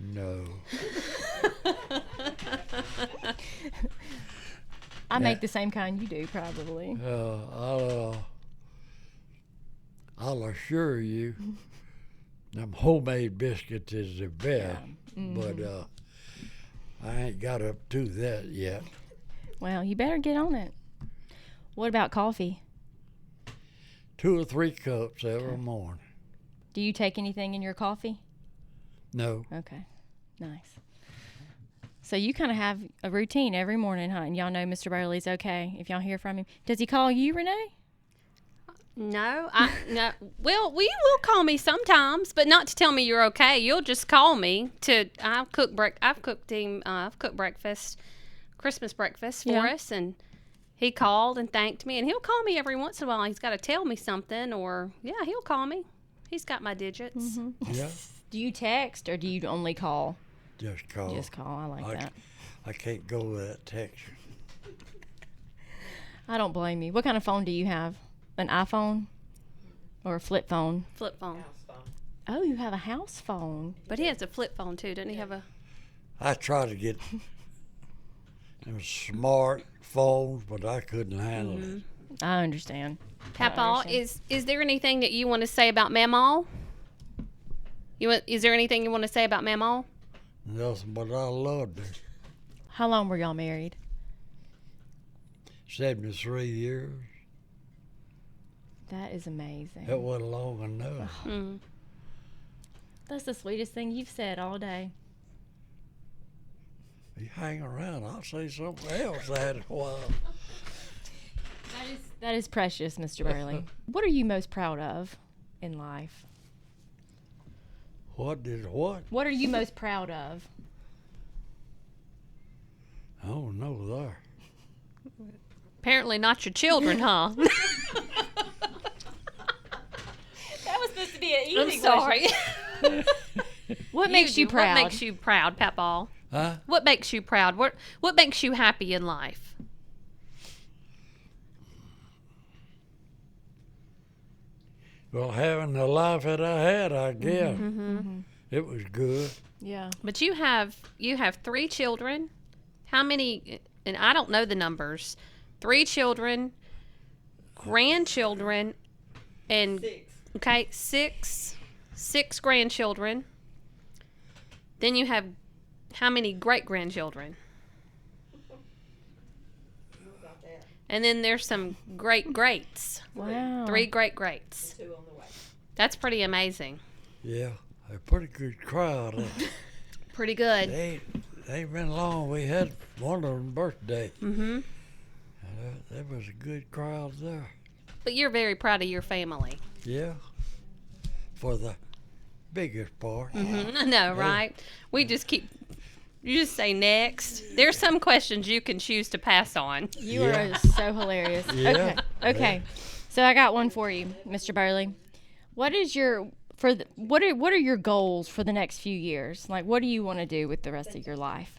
B: No.
A: I make the same kind you do, probably.
B: I'll assure you, them homemade biscuits is the best, but I ain't got up to that yet.
A: Well, you better get on it. What about coffee?
B: 2 or 3 cups every morning.
A: Do you take anything in your coffee?
B: No.
A: Okay, nice. So you kind of have a routine every morning, huh? And y'all know Mr. Burley's okay if y'all hear from him. Does he call you, Renee?
C: No, no. Well, you will call me sometimes, but not to tell me you're okay. You'll just call me to. I've cooked breakfast, Christmas breakfast for us, and he called and thanked me. And he'll call me every once in a while. He's got to tell me something, or he'll call me. He's got my digits.
A: Mm-hmm.
B: Yeah.
A: Do you text or do you only call?
B: Just call.
A: Just call. I like that.
B: I can't go with that texture.
A: I don't blame you. What kind of phone do you have? An iPhone or a flip phone?
C: Flip phone.
E: House phone.
A: Oh, you have a house phone.
C: But he has a flip phone too, doesn't he? Have a.
B: I tried to get them smart phones, but I couldn't handle it.
A: I understand.
C: Papa, is there anything that you want to say about Mamaw? Is there anything you want to say about Mamaw?
B: Nothing, but I loved her.
A: How long were y'all married?
B: 73 years.
A: That is amazing.
B: That wasn't long enough.
C: Mm.
A: That's the sweetest thing you've said all day.
B: You hang around, I'll say something else after a while.
A: That is precious, Mr. Burly. What are you most proud of in life?
B: What?
A: What are you most proud of?
B: I don't know there.
C: Apparently not your children, huh?
A: That was supposed to be an easy
C: I'm sorry.
A: What makes you proud?
C: What makes you proud, Papa?
B: Huh?
C: What makes you proud? What makes you happy in life?
B: Well, having the life that I had, I guess.
C: Mm-hmm.
B: It was good.
A: Yeah.
C: But you have 3 children. How many? And I don't know the numbers. 3 children, grandchildren, and 6 grandchildren. Then you have how many great grandchildren?
E: About that.
C: And then there's some great greats.
A: Wow.
C: 3 great greats.
E: 2 on the way.
C: That's pretty amazing.
B: Yeah, a pretty good crowd.
C: Pretty good.
B: They ain't been long. We had one of them birthday.
C: Mm-hmm.
B: There was a good crowd there.
C: But you're very proud of your family.
B: Yeah, for the biggest part.
C: Mm-hmm. I know, right? We just you just say next. There's some questions you can choose to pass on.
A: You
B: Yeah.
A: are so hilarious.
B: Yeah.
A: Okay. So I got one for you, Mr. Burley. What is what are your goals for the next few years? Like, what do you want to do with the rest of your life?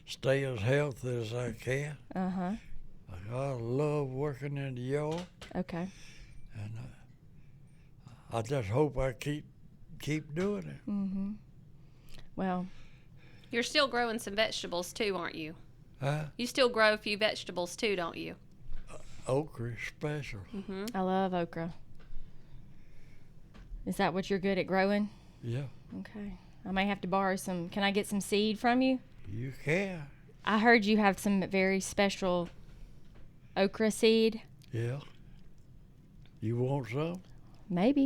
B: Stay as healthy as I can.
A: Uh-huh.
B: I love working in the yard,
A: Okay.
B: and I just hope I keep doing it.
A: Mm-hmm. Well,
C: You're still growing some vegetables too, aren't you?
B: Huh?
C: You still grow a few vegetables too, don't you?
B: Okra special.
C: Mm-hmm.
A: I love okra. Is that what you're good at growing?
B: Yeah,
A: Okay. I may have to borrow some. Can I get some seed from you?
B: you can.
A: I heard you have some very special okra seed.
B: Yeah. You want some?
A: Maybe.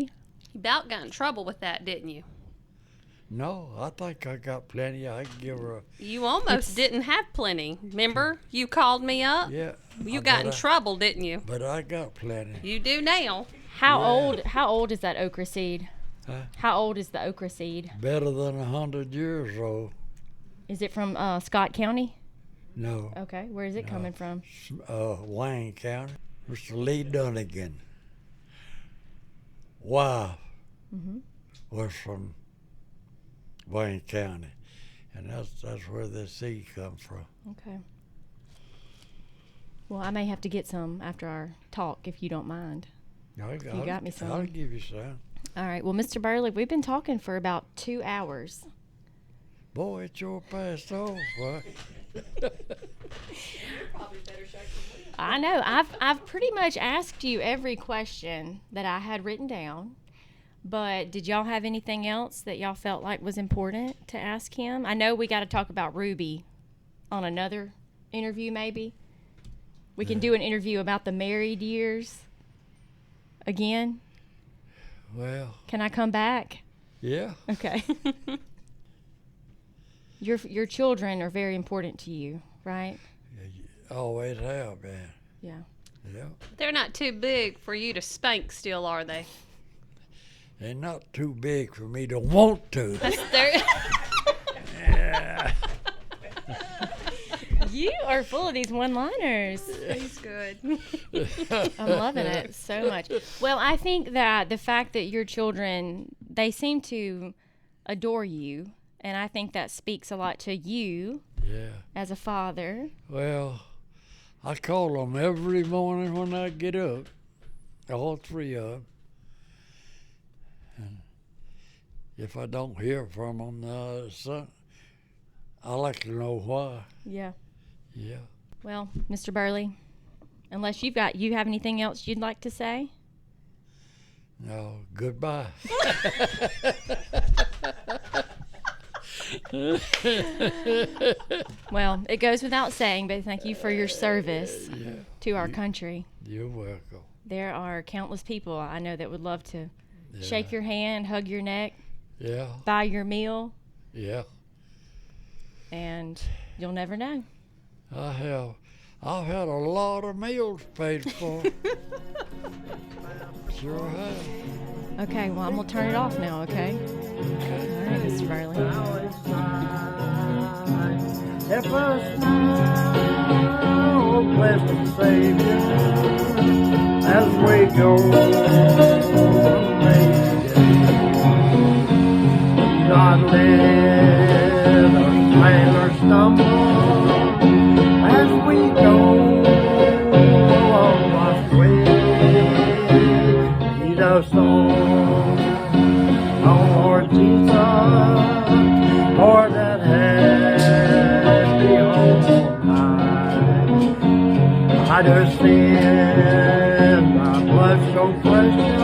C: You about got in trouble with that, didn't you?
B: No, I think I got plenty. I can give her a.
C: You almost didn't have plenty. Remember? You called me up.
B: Yeah.
C: You got in
B: but
C: trouble, didn't you?
B: But I got plenty.
C: You do now.
A: How
B: Yeah.
A: How old is that okra seed?
B: Huh?
A: How old is the okra seed?
B: Better than 100 years old.
A: Is it from Scott County?
B: No.
A: Okay. Where is it
B: No.
A: coming from?
B: Wayne County. Mr. Lee Dunnigan. Wife
A: Mhm.
B: was from Wayne County, and that's where the seed comes from.
A: Okay. Well, I may have to get some after our talk, if you don't mind.
B: I'll
A: got me some.
B: I'll give you some.
A: All right. Well, Mr. Burley, we've been talking for about 2 hours.
B: Boy, it's your past off, right?
E: Probably better shape than we.
A: I know. I've pretty much asked you every question that I had written down. But did y'all have anything else that y'all felt like was important to ask him? I know we got to talk about Ruby on another interview, maybe. We can do an interview about the married years again.
B: Well,
A: Can I come back?
B: yeah.
A: Okay. Your children are very important to you, right?
B: Always have been.
A: Yeah.
B: Yeah.
C: They're not too big for you to spank still, are they?
B: They're not too big for me to want to.
C: They're
B: Yeah.
A: You are full of these one-liners.
C: He's good.
A: I'm loving it so much. Well, I think that the fact that your children, they seem to adore you, and I think that speaks a lot to you
B: Yeah.
A: as a father.
B: Well, I call them every morning when I get up, all three of them. And if I don't hear from them, I like to know why.
A: Yeah.
B: Yeah.
A: Well, Mr. Burly, unless you have anything else you'd like to say?
B: No, goodbye.
A: Well, it goes without saying, but thank you for your service
B: Yeah.
A: to our country.
B: You're welcome.
A: There are countless people I know that would love to
B: Yeah.
A: shake your hand, hug your neck,
B: Yeah.
A: buy your meal,
B: Yeah.
A: and you'll never know.
B: I have. I've had a lot of meals paid for. Sure have.
A: Okay, well, I'm going to turn it off now, okay?
B: Okay.
A: All right, Mr. Burley.
G: If a smile, blessed Savior, as we go not let a sailor stumble as we go along the way. Lead us on, oh Lord Jesus, for that happy home high. I just send my blood so precious